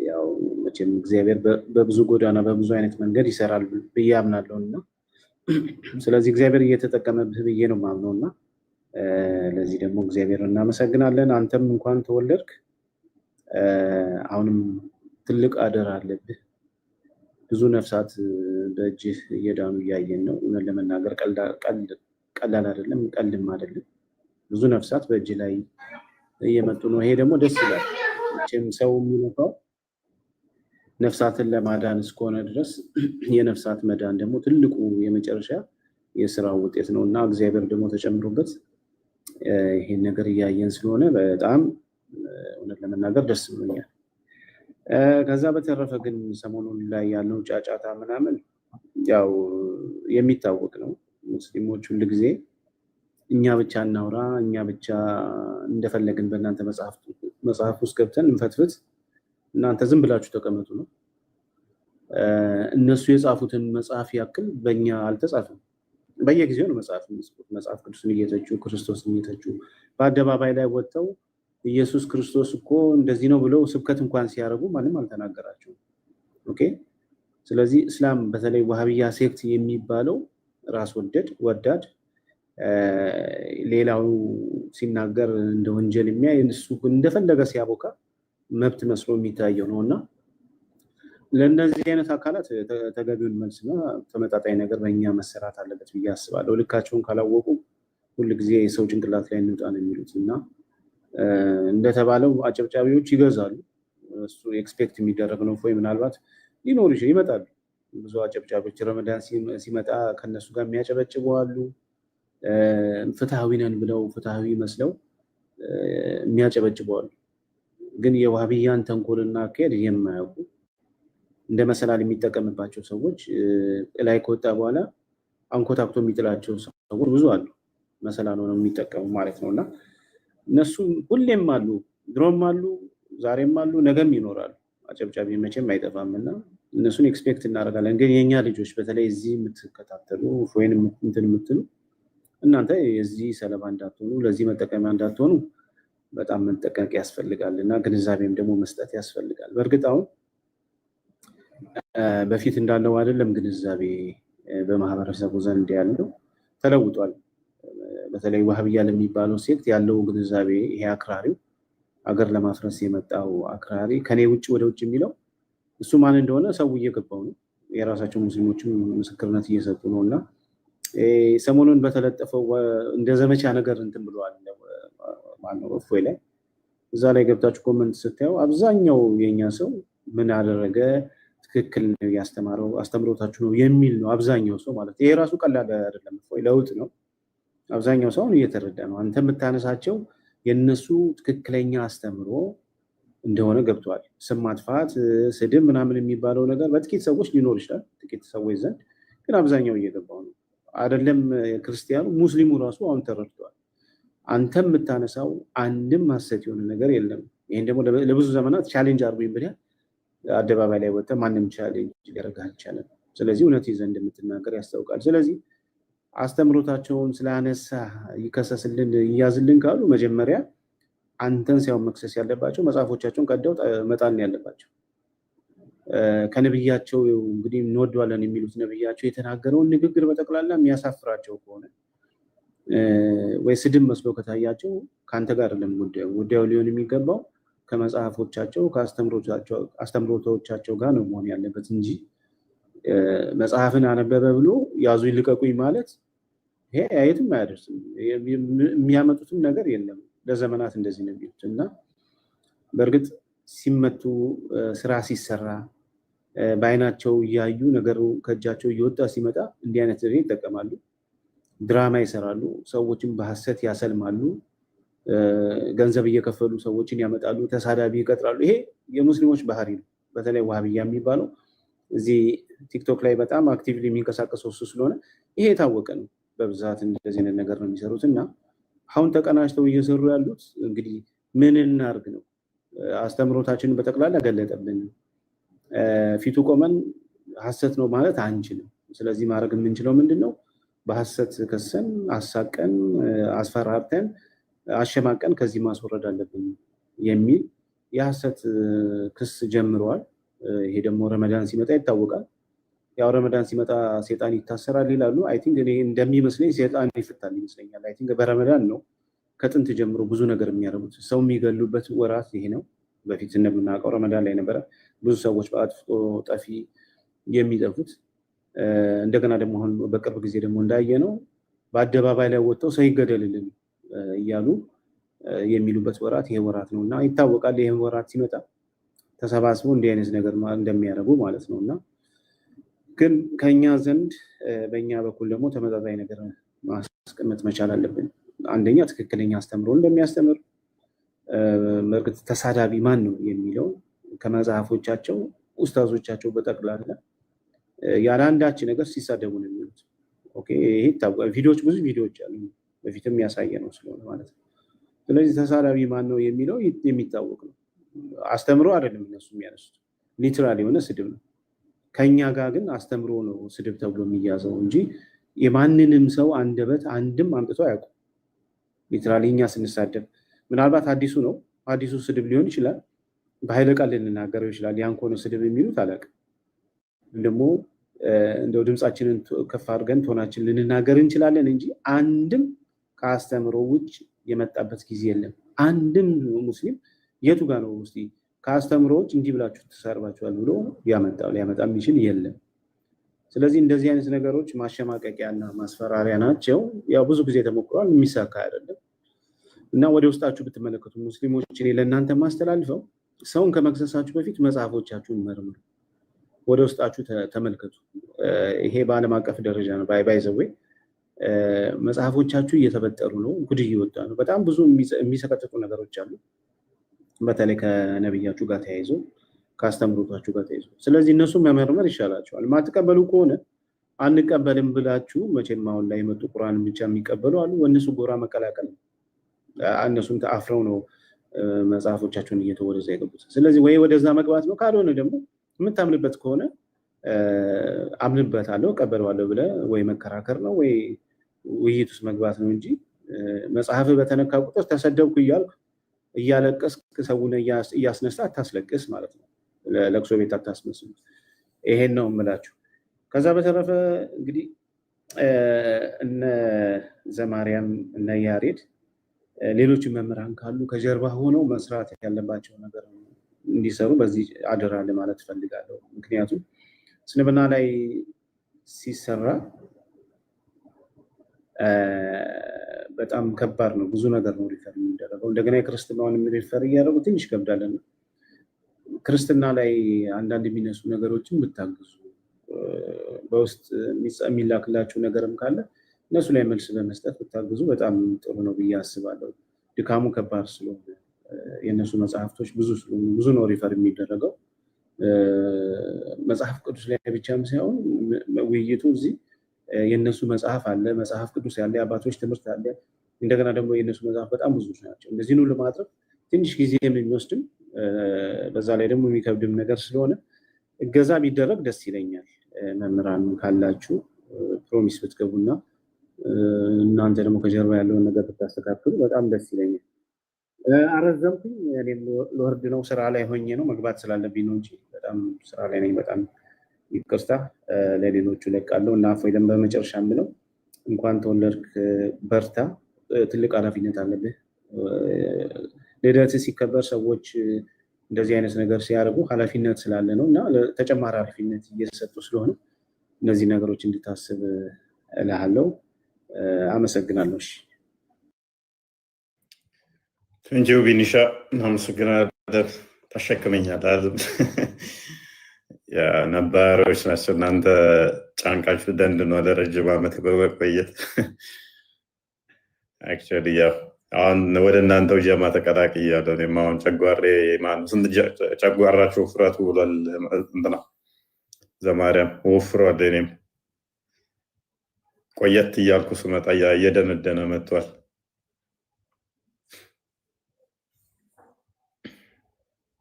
ያው መቼም እግዚአብሔር በብዙ ጎዳና በብዙ አይነት መንገድ ይሰራል ብዬ አምናለሁ እና ስለዚህ እግዚአብሔር እየተጠቀመብህ ብዬ ነው የማምነው እና ለዚህ ደግሞ እግዚአብሔር እናመሰግናለን። አንተም እንኳን ተወለድክ። አሁንም ትልቅ አደራ አለብህ። ብዙ ነፍሳት በእጅህ እየዳኑ እያየን ነው። እውነት ለመናገር ቀላል አይደለም፣ ቀልድም አይደለም። ብዙ ነፍሳት በእጅ ላይ እየመጡ ነው። ይሄ ደግሞ ደስ ይላል። መቼም ሰው የሚለፋው ነፍሳትን ለማዳን እስከሆነ ድረስ የነፍሳት መዳን ደግሞ ትልቁ የመጨረሻ የስራው ውጤት ነው እና እግዚአብሔር ደግሞ ተጨምሮበት ይሄን ነገር እያየን ስለሆነ በጣም እውነት ለመናገር ደስ ብሎኛል። ከዛ በተረፈ ግን ሰሞኑን ላይ ያለው ጫጫታ ምናምን ያው የሚታወቅ ነው። ሙስሊሞች ሁሉ ጊዜ እኛ ብቻ እናውራ፣ እኛ ብቻ እንደፈለግን በእናንተ መጽሐፍ ውስጥ ገብተን እንፈትፍት፣ እናንተ ዝም ብላችሁ ተቀመጡ ነው። እነሱ የጻፉትን መጽሐፍ ያክል በእኛ አልተጻፈም። በየጊዜው ነው መጽሐፍ ቅዱስን እየተቹ ክርስቶስን እየተቹ በአደባባይ ላይ ወጥተው ኢየሱስ ክርስቶስ እኮ እንደዚህ ነው ብለው ስብከት እንኳን ሲያደርጉ ማንም አልተናገራቸውም። ኦኬ። ስለዚህ እስላም በተለይ ዋሃብያ ሴክት የሚባለው ራስ ወዳድ ሌላው ሲናገር እንደ ወንጀል የሚያይ እሱ እንደፈለገ ሲያቦካ መብት መስሎ የሚታየው ነው እና ለእነዚህ አይነት አካላት ተገቢውን መልስና ተመጣጣኝ ነገር በእኛ መሰራት አለበት ብዬ አስባለሁ። ልካቸውን ካላወቁ ሁልጊዜ የሰው ጭንቅላት ላይ እንውጣ ነው የሚሉት እና እንደተባለው አጨብጫቢዎች ይገዛሉ። እሱ ኤክስፔክት የሚደረግ ነው። ወይ ምናልባት ሊኖሩ ይመጣሉ ብዙ አጨብጫቢዎች። ረመዳን ሲመጣ ከነሱ ጋር የሚያጨበጭቡ አሉ። ፍትሃዊ ነን ብለው ፍትሃዊ መስለው የሚያጨበጭቡ አሉ። ግን የዋሃብያን ተንኮልና አካሄድ የማያውቁ እንደ መሰላል የሚጠቀምባቸው ሰዎች ላይ ከወጣ በኋላ አንኮታክቶ የሚጥላቸው ሰዎች ብዙ አሉ። መሰላል ሆነው የሚጠቀሙ ማለት ነው እና እነሱ ሁሌም አሉ፣ ድሮም አሉ፣ ዛሬም አሉ፣ ነገም ይኖራሉ። አጨብጫቢ መቼም አይጠፋም እና እነሱን ኤክስፔክት እናደርጋለን። ግን የኛ ልጆች በተለይ እዚህ የምትከታተሉ ወይም እንትን የምትሉ እናንተ የዚህ ሰለባ እንዳትሆኑ፣ ለዚህ መጠቀሚያ እንዳትሆኑ በጣም መጠንቀቅ ያስፈልጋል እና ግንዛቤም ደግሞ መስጠት ያስፈልጋል። በእርግጥ አሁን በፊት እንዳለው አይደለም ግንዛቤ በማህበረሰቡ ዘንድ ያለው ተለውጧል። በተለይ ዋህብያ ለሚባለው ሴክት ያለው ግንዛቤ ይሄ አክራሪው አገር ለማፍረስ የመጣው አክራሪ ከኔ ውጭ ወደ ውጭ የሚለው እሱ ማን እንደሆነ ሰው እየገባው ነው። የራሳቸው ሙስሊሞችም ምስክርነት እየሰጡ ነው እና ሰሞኑን በተለጠፈው እንደ ዘመቻ ነገር እንትን ብለዋል ማነው እፎይ ላይ እዛ ላይ ገብታችሁ ኮመንት ስታዩ አብዛኛው የኛ ሰው ምን አደረገ ትክክል ያስተማረው አስተምሮታችሁ ነው የሚል ነው አብዛኛው ሰው ማለት። ይሄ ራሱ ቀላል አይደለም፣ እፎይ ለውጥ ነው። አብዛኛው ሰው እየተረዳ ነው። አንተ የምታነሳቸው የነሱ ትክክለኛ አስተምሮ እንደሆነ ገብቷል። ስም ማጥፋት፣ ስድብ ምናምን የሚባለው ነገር በጥቂት ሰዎች ሊኖር ይችላል፣ ጥቂት ሰዎች ዘንድ ግን አብዛኛው እየገባው ነው። አይደለም ክርስቲያኑ ሙስሊሙ ራሱ አሁን ተረድቷል። አንተ የምታነሳው አንድም ሐሰት የሆነ ነገር የለም። ይሄን ደግሞ ለብዙ ዘመናት ቻሌንጅ አድርጎኝ ብለህ አደባባይ ላይ ወጥተህ ማንም ቻሌንጅ ሊያደርግህ አልቻለም። ስለዚህ እውነት ይዘህ እንደምትናገር ያስታውቃል። ስለዚህ አስተምሮታቸውን ስላነሳ ይከሰስልን ይያዝልን ካሉ መጀመሪያ አንተን ሳይሆን መክሰስ ያለባቸው መጽሐፎቻቸውን ቀደው መጣል ያለባቸው። ከነብያቸው እንግዲህ እንወደዋለን የሚሉት ነብያቸው የተናገረውን ንግግር በጠቅላላ የሚያሳፍራቸው ከሆነ ወይ ስድብ መስሎ ከታያቸው ከአንተ ጋር አይደለም ጉዳዩ ሊሆን የሚገባው ከመጽሐፎቻቸው ከአስተምሮቶቻቸው ጋር ነው መሆን ያለበት እንጂ መጽሐፍን አነበበ ብሎ ያዙ ይልቀቁኝ ማለት ይሄ የትም አያደርስም። የሚያመጡትም ነገር የለም። ለዘመናት እንደዚህ ነው የሚሉት እና በእርግጥ ሲመቱ ስራ ሲሰራ በአይናቸው እያዩ ነገሩ ከእጃቸው እየወጣ ሲመጣ እንዲህ አይነት ዘዴ ይጠቀማሉ። ድራማ ይሰራሉ፣ ሰዎችን በሐሰት ያሰልማሉ፣ ገንዘብ እየከፈሉ ሰዎችን ያመጣሉ፣ ተሳዳቢ ይቀጥራሉ። ይሄ የሙስሊሞች ባህሪ ነው። በተለይ ዋህብያ የሚባለው እዚህ ቲክቶክ ላይ በጣም አክቲቭሊ የሚንቀሳቀሰው እሱ ስለሆነ ይሄ የታወቀ ነው። በብዛት እንደዚህ አይነት ነገር ነው የሚሰሩት እና አሁን ተቀናጅተው እየሰሩ ያሉት እንግዲህ ምን እናርግ ነው። አስተምሮታችንን በጠቅላላ ገለጠብን። ፊቱ ቆመን ሐሰት ነው ማለት አንችልም። ስለዚህ ማድረግ የምንችለው ምንድን ነው? በሐሰት ከሰን አሳቀን አስፈራርተን አሸማቀን ከዚህ ማስወረድ አለብን የሚል የሐሰት ክስ ጀምረዋል። ይሄ ደግሞ ረመዳን ሲመጣ ይታወቃል። ያው ረመዳን ሲመጣ ሴጣን ይታሰራል ይላሉ። አይ ቲንክ እኔ እንደሚመስለኝ ሴጣን ይፈታል ይመስለኛል። አይ ቲንክ በረመዳን ነው ከጥንት ጀምሮ ብዙ ነገር የሚያደርጉት። ሰው የሚገሉበት ወራት ይሄ ነው። በፊት እንደምናውቀው ረመዳን ላይ ነበረ ብዙ ሰዎች በአጥፍቶ ጠፊ የሚጠፉት። እንደገና ደግሞ አሁን በቅርብ ጊዜ ደግሞ እንዳየ ነው በአደባባይ ላይ ወጥተው ሰው ይገደልልን እያሉ የሚሉበት ወራት ይሄ ወራት ነው እና ይታወቃል። ይሄ ወራት ሲመጣ ተሰባስበው እንዲህ አይነት ነገር እንደሚያደርጉ ማለት ነው እና ግን ከኛ ዘንድ በእኛ በኩል ደግሞ ተመጣጣኝ ነገር ማስቀመጥ መቻል አለብን። አንደኛ ትክክለኛ አስተምሮ እንደሚያስተምር መርግጥ ተሳዳቢ ማን ነው የሚለው ከመጽሐፎቻቸው ኡስታዞቻቸው በጠቅላላ ያለ አንዳች ነገር ሲሳደቡ ነው የሚሉት። ኦኬ ይሄ ቪዲዮዎች ብዙ ቪዲዮዎች አሉ በፊትም ያሳየ ነው ስለሆነ ማለት ነው። ስለዚህ ተሳዳቢ ማን ነው የሚለው የሚታወቅ ነው። አስተምሮ አይደለም እነሱ የሚያነሱት ሊትራሊ የሆነ ስድብ ነው። ከኛ ጋር ግን አስተምሮ ነው ስድብ ተብሎ የሚያዘው እንጂ የማንንም ሰው አንደበት አንድም አምጥቶ አያውቁም። ሊትራሊ እኛ ስንሳደብ ምናልባት አዲሱ ነው አዲሱ ስድብ ሊሆን ይችላል፣ በኃይለ ቃል ልንናገረው ይችላል። ያን ከሆነ ስድብ የሚሉት አላውቅም። ደግሞ እንደው ድምፃችንን ከፍ አድርገን ቶናችን ልንናገር እንችላለን እንጂ አንድም ከአስተምሮ ውጭ የመጣበት ጊዜ የለም። አንድም ሙስሊም የቱ ጋር ነው እስቲ ከአስተምሮዎች እንዲህ ብላችሁ ተሳርባችኋል ብሎ ሊያመጣ የሚችል የለም። ስለዚህ እንደዚህ አይነት ነገሮች ማሸማቀቂያና ማስፈራሪያ ናቸው። ያው ብዙ ጊዜ ተሞክሯል፣ የሚሳካ አይደለም እና ወደ ውስጣችሁ ብትመለከቱ ሙስሊሞች እኔ ለእናንተ ማስተላልፈው ሰውን ከመክሰሳችሁ በፊት መጽሐፎቻችሁን መርምሩ፣ ወደ ውስጣችሁ ተመልከቱ። ይሄ በዓለም አቀፍ ደረጃ ነው። ባይዘዌ መጽሐፎቻችሁ እየተበጠሩ ነው፣ ጉድ እየወጣ ነው። በጣም ብዙ የሚሰቀጥጡ ነገሮች አሉ፣ በተለይ ከነብያችሁ ጋር ተያይዞ ከአስተምሮታችሁ ጋር ተያይዞ። ስለዚህ እነሱ መመርመር ይሻላቸዋል። ማትቀበሉ ከሆነ አንቀበልም ብላችሁ መቼም አሁን ላይ የመጡ ቁርአን ብቻ የሚቀበሉ አሉ። ወነሱ ጎራ መቀላቀል ነው። እነሱም ተአፍረው ነው መጽሐፎቻቸውን እየተወደዘ የገቡት። ስለዚህ ወይ ወደዛ መግባት ነው፣ ካልሆነ ደግሞ የምታምንበት ከሆነ አምንበታለሁ እቀበለዋለሁ ብለህ ወይ መከራከር ነው ወይ ውይይት ውስጥ መግባት ነው እንጂ መጽሐፍ በተነካ ቁጥር ተሰደብኩ እያልኩ እያለቀስክ ሰውን እያስነሳ አታስለቅስ ማለት ነው። ለቅሶ ቤት አታስመስሉ። ይሄን ነው የምላችሁ። ከዛ በተረፈ እንግዲህ እነ ዘማርያም እነ ያሬድ ሌሎች መምህራን ካሉ ከጀርባ ሆነው መስራት ያለባቸው ነገር እንዲሰሩ በዚህ አደራ ለማለት ፈልጋለሁ። ምክንያቱም እስልምና ላይ ሲሰራ በጣም ከባድ ነው። ብዙ ነገር ነው ሪፈር የሚደረገው። እንደገና የክርስትናውን ሪፈር እያደረጉ ትንሽ ይከብዳልና ክርስትና ላይ አንዳንድ የሚነሱ ነገሮችን ብታግዙ፣ በውስጥ የሚላክላችሁ ነገርም ካለ እነሱ ላይ መልስ በመስጠት ብታግዙ በጣም ጥሩ ነው ብዬ አስባለሁ። ድካሙ ከባድ ስለሆነ የእነሱ መጽሐፍቶች ብዙ ነው ሪፈር የሚደረገው። መጽሐፍ ቅዱስ ላይ ብቻም ሳይሆን ውይይቱ እዚህ የእነሱ መጽሐፍ አለ፣ መጽሐፍ ቅዱስ ያለ፣ የአባቶች ትምህርት አለ። እንደገና ደግሞ የእነሱ መጽሐፍ በጣም ብዙ ናቸው። እነዚህን ሁሉ ለማድረግ ትንሽ ጊዜ የሚወስድም በዛ ላይ ደግሞ የሚከብድም ነገር ስለሆነ እገዛ ቢደረግ ደስ ይለኛል። መምህራን ካላችሁ ፕሮሚስ ብትገቡና እናንተ ደግሞ ከጀርባ ያለውን ነገር ብታስተካክሉ በጣም ደስ ይለኛል። አረዘምኩኝ። እኔም ልወርድ ነው፣ ስራ ላይ ሆኜ ነው፣ መግባት ስላለብኝ ነው እንጂ በጣም ስራ ላይ ነኝ። በጣም ይቅርታ። ለሌሎቹ ለቃለሁ እና አፎይለም በመጨረሻ የምለው እንኳን ተወለድክ፣ በርታ። ትልቅ ኃላፊነት አለብህ። ልደት ሲከበር ሰዎች እንደዚህ አይነት ነገር ሲያደርጉ ኃላፊነት ስላለ ነው እና ተጨማሪ ኃላፊነት እየተሰጡ ስለሆነ እነዚህ ነገሮች እንድታስብ እልሃለሁ። አመሰግናለሁ። ቴንኪው ቢኒሻ፣ አመሰግናለሁ። ተሸክመኛለህ። ነባሮች ናቸው እናንተ። ጫንቃችሁ ደንድ ነው ለረጅም ዓመት በመቆየት አክቹዋሊ ያው አሁን ወደ እናንተው ጀማ ተቀላቅያለሁ። እኔም አሁን ጨጓሬ ስንት ጨጓራችሁ ውፍረቱ ብሏል። እንትና ዘማርያም ወፍሯል። እኔም ቆየት እያልኩ ስመጣ እየደነደነ መጥቷል።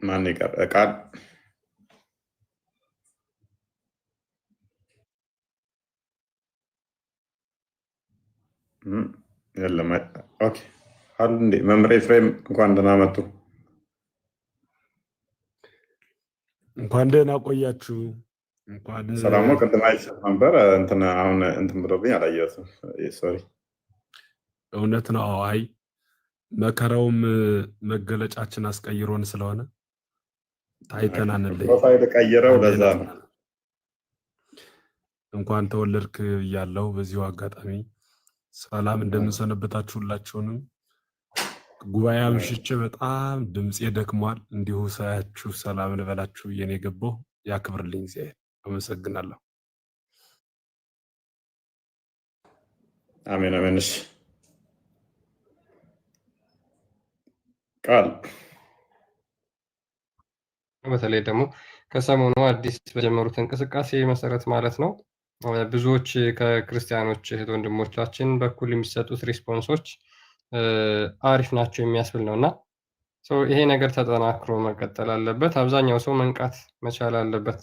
ማን ይቀር ቃል የለም። ኦኬ አሉ እንዴ? መምሬ ፍሬም እንኳን ደህና መጡ። እንኳን ደህና ቆያችሁ። እንኳን ሰላም ነው። ቅድም አይሰጥ ነበር አሁን እንትን ብሎብኝ አላየሁትም። ሶሪ። እውነት ነው። አይ መከራውም መገለጫችን አስቀይሮን ስለሆነ ታይተናንልኝ። ፕሮፋይል ቀይረው ለዛ ነው። እንኳን ተወለድክ እያለሁ በዚሁ አጋጣሚ ሰላም እንደምንሰነበታችሁ ሁላችሁንም። ጉባኤ አምሽቼ በጣም ድምፄ ደክሟል። እንዲሁ ሳያችሁ ሰላም ልበላችሁ የኔ ገባሁ። ያክብርልኝ እግዚአብሔር። አመሰግናለሁ። አሜን አሜን። እሺ ቃል በተለይ ደግሞ ከሰሞኑ አዲስ በጀመሩት እንቅስቃሴ መሰረት ማለት ነው ብዙዎች ከክርስቲያኖች እህት ወንድሞቻችን በኩል የሚሰጡት ሪስፖንሶች አሪፍ ናቸው የሚያስብል ነው እና ይሄ ነገር ተጠናክሮ መቀጠል አለበት። አብዛኛው ሰው መንቃት መቻል አለበት።